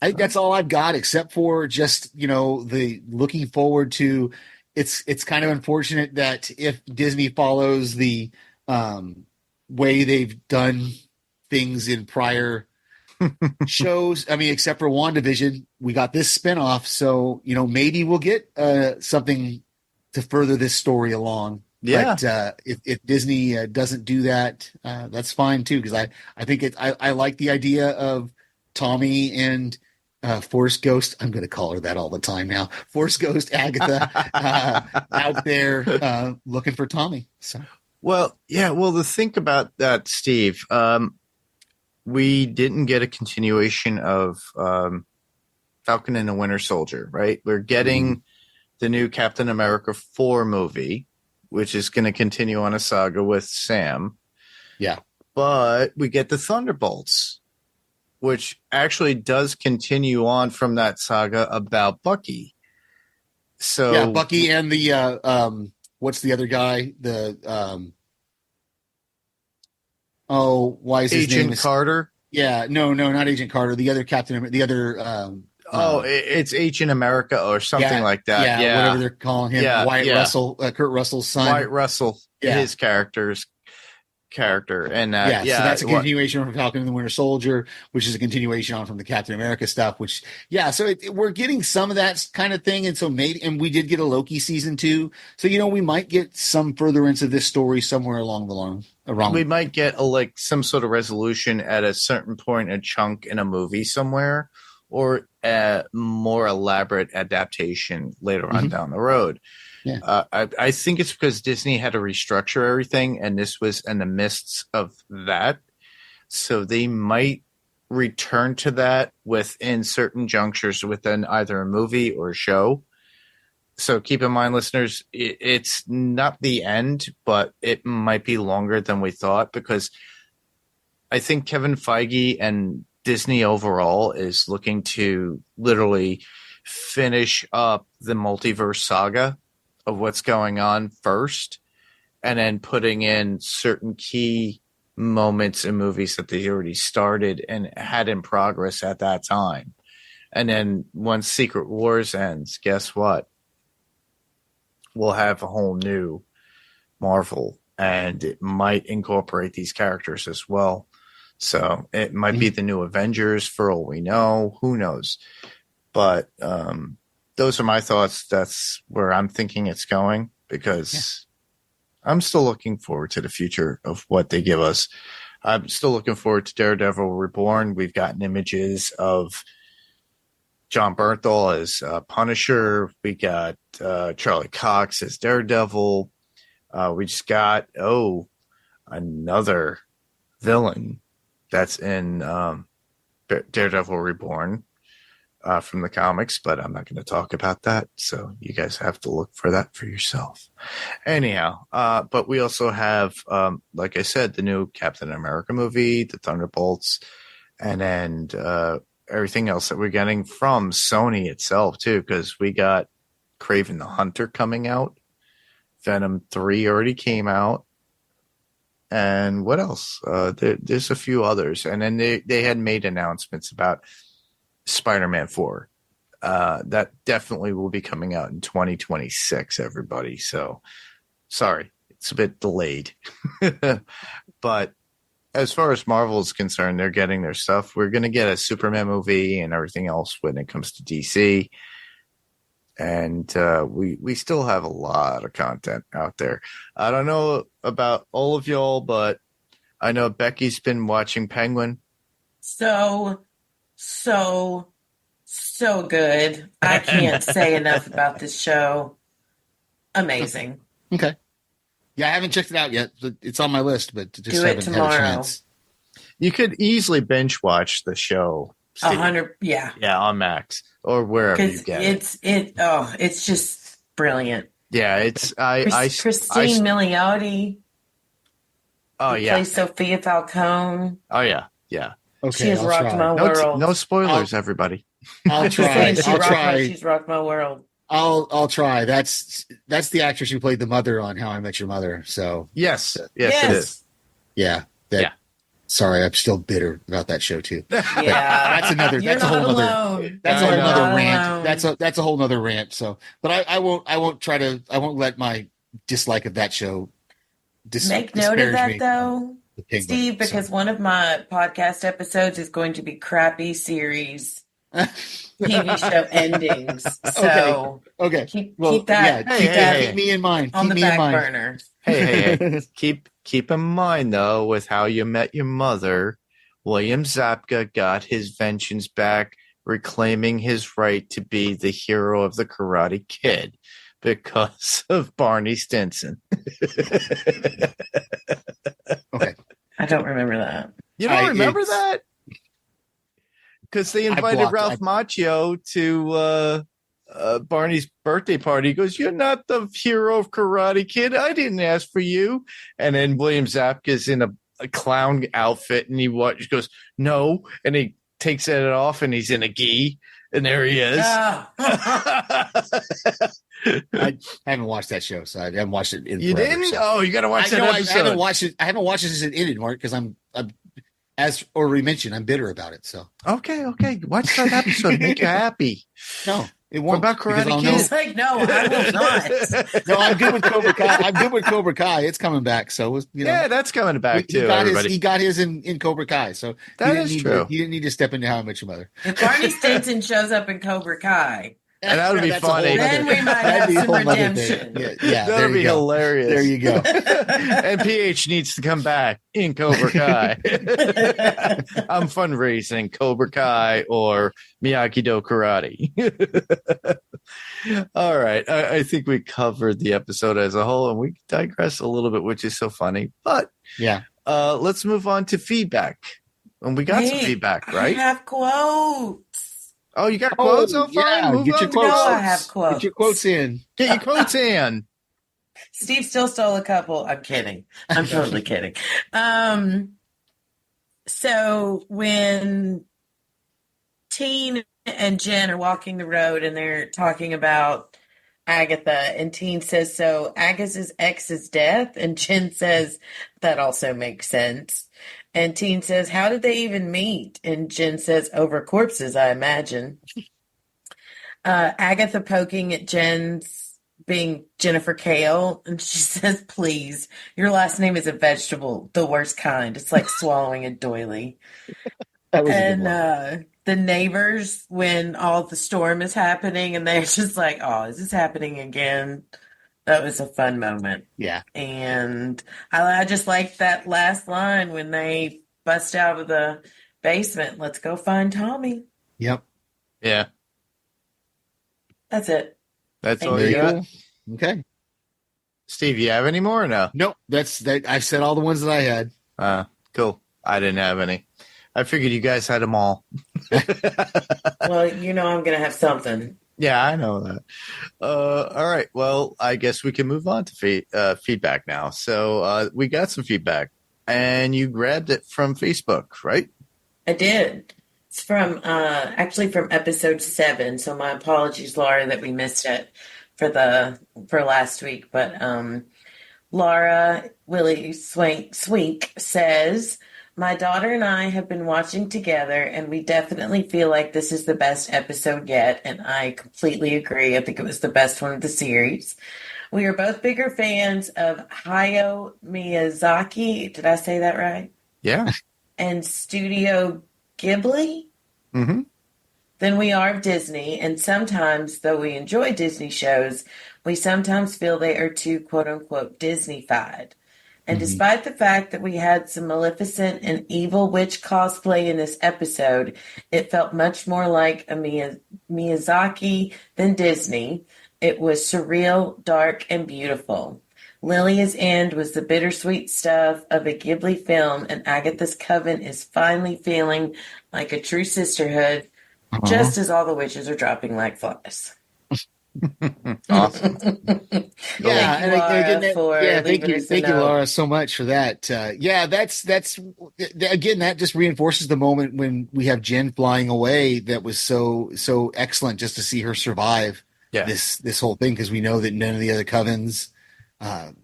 I think that's all I've got, except for just the looking forward to. It's kind of unfortunate that if Disney follows the way they've done things in prior shows, I mean, except for WandaVision, we got this spinoff, so maybe we'll get something to further this story along. Yeah. But if Disney doesn't do that, that's fine too. Because I think I like the idea of Tommy and Force Ghost. I'm going to call her that all the time now. Force Ghost Agatha out there looking for Tommy. So Well, yeah. Well, to think about that, Steve, we didn't get a continuation of Falcon and the Winter Soldier, right? We're getting the new Captain America 4 movie, which is going to continue on a saga with Sam. yeah. But we get the Thunderbolts, which actually does continue on from that saga about Bucky. So Yeah, Bucky and the what's the other guy? Why is his name Agent Carter. Yeah, no, not Agent Carter. The other Captain, the other It's Agent America or something like that. Yeah, Yeah, whatever they're calling him. Yeah, Wyatt yeah. Russell, Kurt Russell's son. Wyatt Russell, Yeah. his character, and So that's a continuation from Falcon and the Winter Soldier, which is a continuation on from the Captain America stuff. Which, so we're getting some of that kind of thing, and so and we did get a Loki season 2, so we might get some furtherance of this story somewhere along the line. We might get some sort of resolution at a certain point, a chunk in a movie somewhere, or a more elaborate adaptation later on down the road. Yeah. I think it's because Disney had to restructure everything, and this was in the midst of that. So they might return to that within certain junctures within either a movie or a show. So keep in mind, listeners, it's not the end, but it might be longer than we thought because I think Kevin Feige and Disney overall is looking to literally finish up the multiverse saga of what's going on first, and then putting in certain key moments in movies that they already started and had in progress at that time. And then once Secret Wars ends, guess what? We'll have a whole new Marvel, and it might incorporate these characters as well. So it might be the new Avengers for all we know. Who knows? But those are my thoughts. That's where I'm thinking it's going because I'm still looking forward to the future of what they give us. I'm still looking forward to Daredevil Reborn. We've gotten images of John Bernthal as Punisher. We got Charlie Cox as Daredevil. We just got another villain that's in Daredevil Reborn from the comics, but I'm not going to talk about that. So you guys have to look for that for yourself. Anyhow, but we also have, like I said, the new Captain America movie, the Thunderbolts, and then everything else that we're getting from Sony itself too, because we got Kraven the Hunter coming out. Venom 3 already came out. And what else? There's a few others. And then they had made announcements about Spider-Man 4. That definitely will be coming out in 2026, everybody. So sorry, it's a bit delayed. But as far as Marvel is concerned, they're getting their stuff. We're going to get a Superman movie and everything else when it comes to DC. And we still have a lot of content out there. I don't know about all of y'all, but I know Becky's been watching Penguin. So good. I can't say enough about this show. Amazing. Okay. Yeah, I haven't checked it out yet. It's on my list, but just Do it haven't had a tomorrow. chance. You could easily binge watch the show. Steve. 100, yeah. Yeah, on Max or wherever you get it. It's just brilliant. Yeah, it's Christine Milioti. Oh yeah, plays Sophia Falcone. Oh yeah, yeah. Okay, She has I'll rocked try. my world. No spoilers, everybody. I'll try. I'll try. She's rocked my world. I'll try. That's the actress who played the mother on How I Met Your Mother. So yes, it is. Yeah. Sorry, I'm still bitter about that show too. Yeah, that's another. You're That's a not whole other. alone. That's a whole You're other not rant. alone. That's a whole other rant. So, but I won't try to. I won't let my dislike of that show. Make note of that though, Penguin, Steve, because one of my podcast episodes is going to be crappy series TV show endings. So okay. keep that. Keep me in mind. On keep the me back in mind. burner. Hey. Keep in mind though, with How You Met Your Mother, William Zabka got his vengeance back, reclaiming his right to be the hero of the Karate Kid because of Barney Stinson. Okay. I don't remember that. You don't remember that? Because they invited Ralph Macchio to Barney's birthday party. He goes, "You're not the hero of Karate Kid. I didn't ask for you." And then William Zabka's in a clown outfit, and he goes, "No," and he takes it off, and he's in a gi, and there he is. I haven't watched that show, so I haven't watched it. You forever, didn't? So. Oh, you got to watch that episode. I haven't watched it. I haven't watched it since it ended, Mark, because I'm as already mentioned, I'm bitter about it. So okay, watch that episode. Make you happy. No. It won't. What about Karate Kid? He's like, no, I will not. No, I'm good with Cobra Kai. I'm good with Cobra Kai. It's coming back. So, yeah, that's coming back too. He got his in Cobra Kai. So that is true. He didn't need to step into How I Met Your Mother. If Barney Stinson shows up in Cobra Kai, and that would be funny. Then we might have some redemption. Yeah, that would be hilarious. There you go. And PH needs to come back in Cobra Kai. I'm fundraising Cobra Kai or Miyagi-Do Karate. All right. I think we covered the episode as a whole, and we digress a little bit, which is so funny. But yeah, let's move on to feedback. And we got some feedback, right? I have quotes. Oh, you got quotes? Oh, fine. Yeah, Move get your on. quotes. No, I have quotes. Get your quotes in. Get your quotes in. Steve still stole a couple. I'm kidding. I'm totally kidding. So when Teen and Jen are walking the road and they're talking about Agatha, and Teen says, "So Agatha's ex's death?" And Jen says, "That also makes sense." And Teen says, "How did they even meet?" And Jen says, "Over corpses, I imagine." Agatha poking at Jen's being Jennifer Kale, and she says, "Please, your last name is a vegetable, the worst kind. It's like swallowing a doily." And the neighbors, when all the storm is happening, and they're just like, "Oh, is this happening again?" That was a fun moment. Yeah. And I just like that last line when they bust out of the basement. Let's go find Tommy. Yep. Yeah. That's it. That's Thank all you Very you. got. cool. Okay. Steve, you have any more or no? Nope. That's that. I said all the ones that I had. Cool. I didn't have any. I figured you guys had them all. Well, you know I'm going to have something. Yeah, I know that. All right. Well, I guess we can move on to feedback now. So we got some feedback, and you grabbed it from Facebook, right? I did. It's from actually from episode 7. So my apologies, Laura, that we missed it for last week. But Laura Willie Swink says, my daughter and I have been watching together, and we definitely feel like this is the best episode yet. And I completely agree. I think it was the best one of the series. We are both bigger fans of Hayao Miyazaki. Did I say that right? Yeah. And Studio Ghibli Mm-hmm. than we are of Disney. And sometimes, though we enjoy Disney shows, we sometimes feel they are too quote unquote Disney-fied. And despite the fact that we had some Maleficent and Evil Witch cosplay in this episode, it felt much more like a Miyazaki than Disney. It was surreal, dark, and beautiful. Lilia's End was the bittersweet stuff of a Ghibli film, and Agatha's Coven is finally feeling like a true sisterhood, just as all the witches are dropping like flies. Awesome. Yeah, Thank you, Laura, for thank leaving you, us a thank you, note. Laura, so much for that. Yeah, that's again, that just reinforces the moment when we have Jen flying away. That was so excellent just to see her survive Yeah. this whole thing, because we know that none of the other covens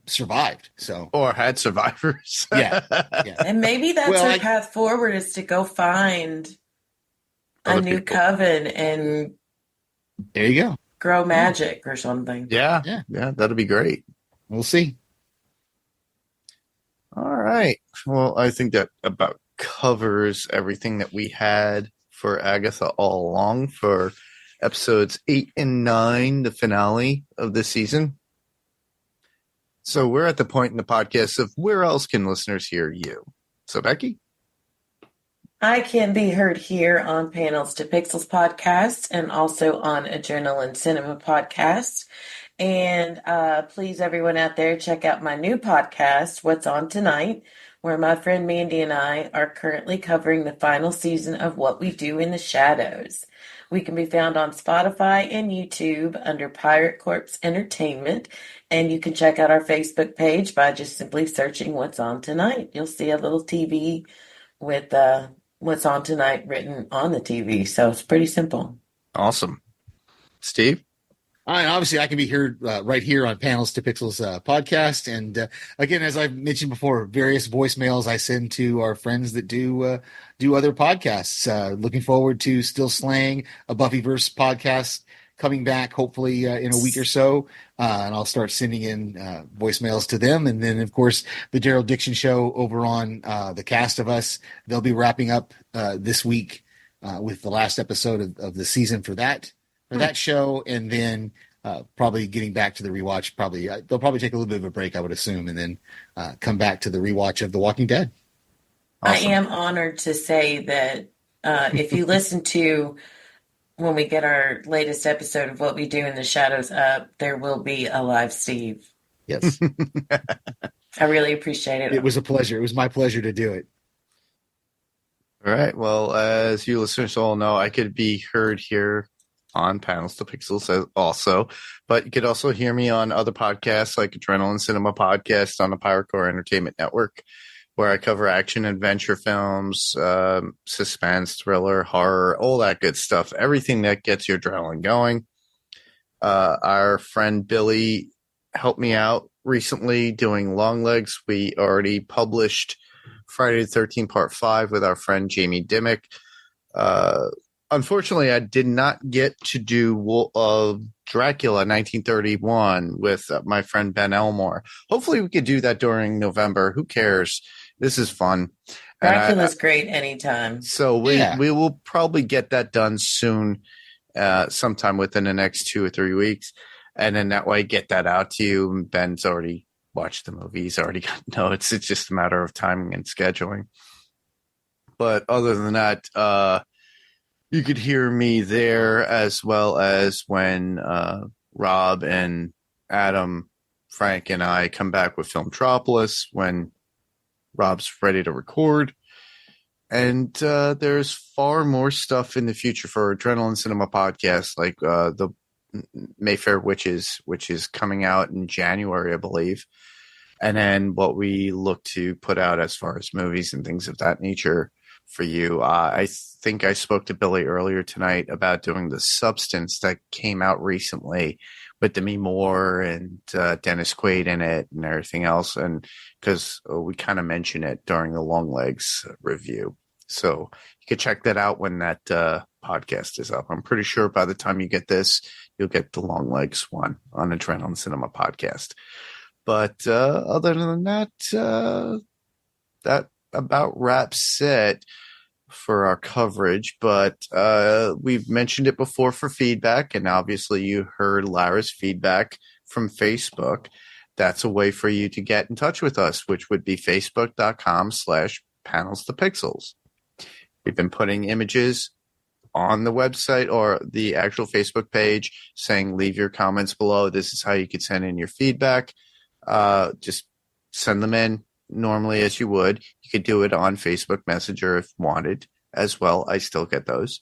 survived. So Or had survivors. yeah. And maybe that's Well, her path forward is to go find a Other new people. coven and There you go. grow magic or something. Yeah. Yeah. Yeah. That'll be great. We'll see. All right. Well, I think that about covers everything that we had for Agatha All Along for episodes 8 and 9, the finale of this season. So we're at the point in the podcast of where else can listeners hear you? So, Becky? I can be heard here on Panels to Pixels podcast and also on Adrenaline Cinema podcast. And please, everyone out there, check out my new podcast, What's On Tonight, where my friend Mandy and I are currently covering the final season of What We Do in the Shadows. We can be found on Spotify and YouTube under Pirate Corps Entertainment. And you can check out our Facebook page by just simply searching What's On Tonight. You'll see a little TV with What's On Tonight written on the TV. So it's pretty simple. Awesome. Steve? And obviously, I can be heard right here on Panels to Pixels podcast. And again, as I've mentioned before, various voicemails I send to our friends that do other podcasts. Looking forward to Still Slaying, a Buffyverse podcast coming back, hopefully in a week or so. And I'll start sending in voicemails to them. And then, of course, the Daryl Dixon Show over on the Cast of Us. They'll be wrapping up this week with the last episode of the season for that show, and then probably getting back to the rewatch. They'll probably take a little bit of a break, I would assume, and then come back to the rewatch of The Walking Dead. Awesome. I am honored to say that if you listen to when we get our latest episode of What We Do in the Shadows up, there will be a live Steve. Yes. I really appreciate it. It was a pleasure. It was my pleasure to do it. All right. Well, as you listeners all know, I could be heard here on Panels to Pixels also, but you could also hear me on other podcasts like Adrenaline Cinema Podcast on the Pirate Core Entertainment Network, where I cover action, adventure films, suspense, thriller, horror, all that good stuff. Everything that gets your adrenaline going. Our friend Billy helped me out recently doing Long Legs. We already published Friday the 13th Part 5 with our friend Jamie Dimmick. Unfortunately, I did not get to do Dracula 1931 with my friend Ben Elmore. Hopefully we could do that during November. Who cares? This is fun. Dracula's great anytime. So we will probably get that done soon, sometime within the next 2 or 3 weeks. And then that way, get that out to you. Ben's already watched the movie. He's already got notes. It's just a matter of timing and scheduling. But other than that, you could hear me there, as well as when Rob and Adam, Frank, and I come back with Filmtropolis when Rob's ready to record. And there's far more stuff in the future for Adrenaline Cinema Podcast, like the Mayfair Witches, which is coming out in January, I believe. And then what we look to put out as far as movies and things of that nature for you. I think I spoke to Billy earlier tonight about doing The Substance that came out recently with Demi Moore and Dennis Quaid in it and everything else. And because we kind of mentioned it during the Long Legs review. So you can check that out when that podcast is up. I'm pretty sure by the time you get this, you'll get the Long Legs one on Adrenaline Cinema Podcast. But other than that, that about wraps it for our coverage. But we've mentioned it before for feedback, and obviously you heard Lara's feedback from Facebook. That's a way for you to get in touch with us, which would be facebook.com/panelstopixels. We've been putting images on the website or the actual Facebook page saying, leave your comments below. This is how you could send in your feedback. Just send them in normally as you would. You could do it on Facebook Messenger if wanted as well. I still get those.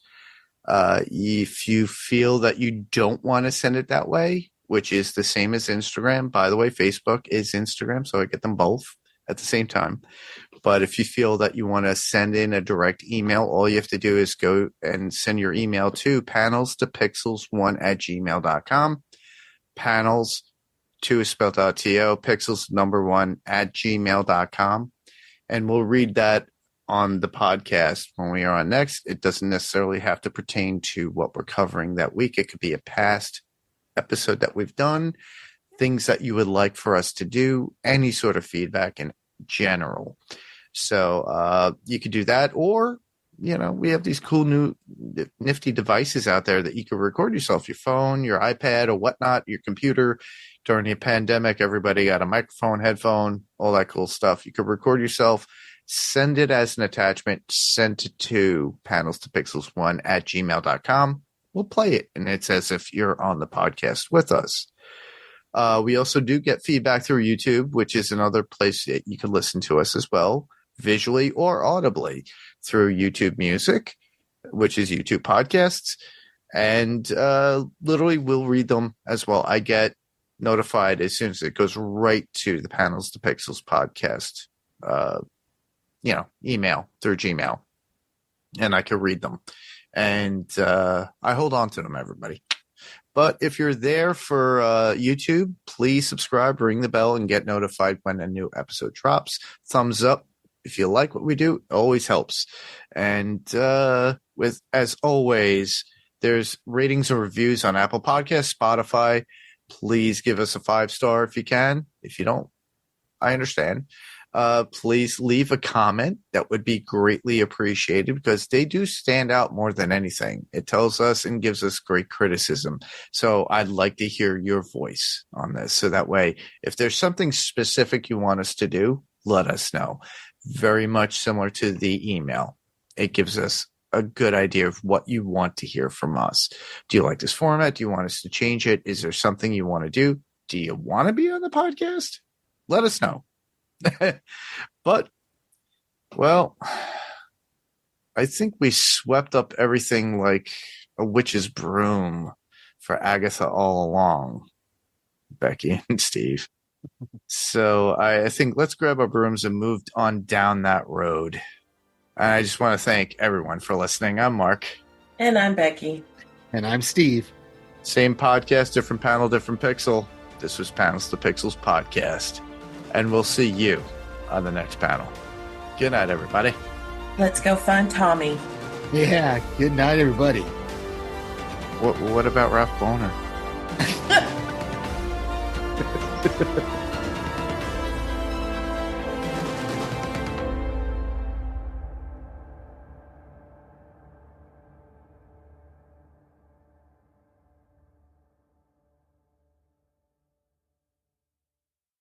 If you feel that you don't want to send it that way, which is the same as Instagram, by the way, Facebook is Instagram, so I get them both at the same time. But if you feel that you want to send in a direct email, all you have to do is go and send your email to panelstopixels1@gmail.com. Panels, 2 is spelled out T-O, pixels number 1@gmail.com. And we'll read that on the podcast when we are on next. It doesn't necessarily have to pertain to what we're covering that week. It could be a past episode that we've done, things that you would like for us to do, any sort of feedback in general. So you could do that, or, you know, we have these cool new nifty devices out there that you can record yourself, your phone, your iPad or whatnot, your computer. During the pandemic, everybody got a microphone, headphone, all that cool stuff. You could record yourself, send it as an attachment, send it to panelstopixels1@gmail.com. We'll play it, and it's as if you're on the podcast with us. We also do get feedback through YouTube, which is another place that you can listen to us as well, visually or audibly, through YouTube Music, which is YouTube Podcasts. And literally, we'll read them as well. I get notified as soon as it goes right to the Panels to Pixels podcast, email through Gmail, and I can read them. And I hold on to them, everybody. But if you're there for YouTube, please subscribe, ring the bell, and get notified when a new episode drops. Thumbs up if you like what we do. It always helps. And as always, there's ratings and reviews on Apple Podcasts, Spotify. Please give us a 5-star if you can. If you don't, I understand. Please leave a comment. That would be greatly appreciated, because they do stand out more than anything. It tells us and gives us great criticism. So I'd like to hear your voice on this. So that way, if there's something specific you want us to do, let us know. Very much similar to the email. It gives us a good idea of what you want to hear from us. Do you like this format? Do you want us to change it? Is there something you want to do? Do you want to be on the podcast? Let us know. But, well, I think we swept up everything like a witch's broom for Agatha All Along, Becky and Steve. So I think let's grab our brooms and move on down that road. And I just want to thank everyone for listening. I'm Mark. And I'm Becky. And I'm Steve. Same podcast, different panel, different pixel. This was Panels to Pixels podcast. And we'll see you on the next panel. Good night, everybody. Let's go find Tommy. Yeah, good night, everybody. What about Ralph Boner?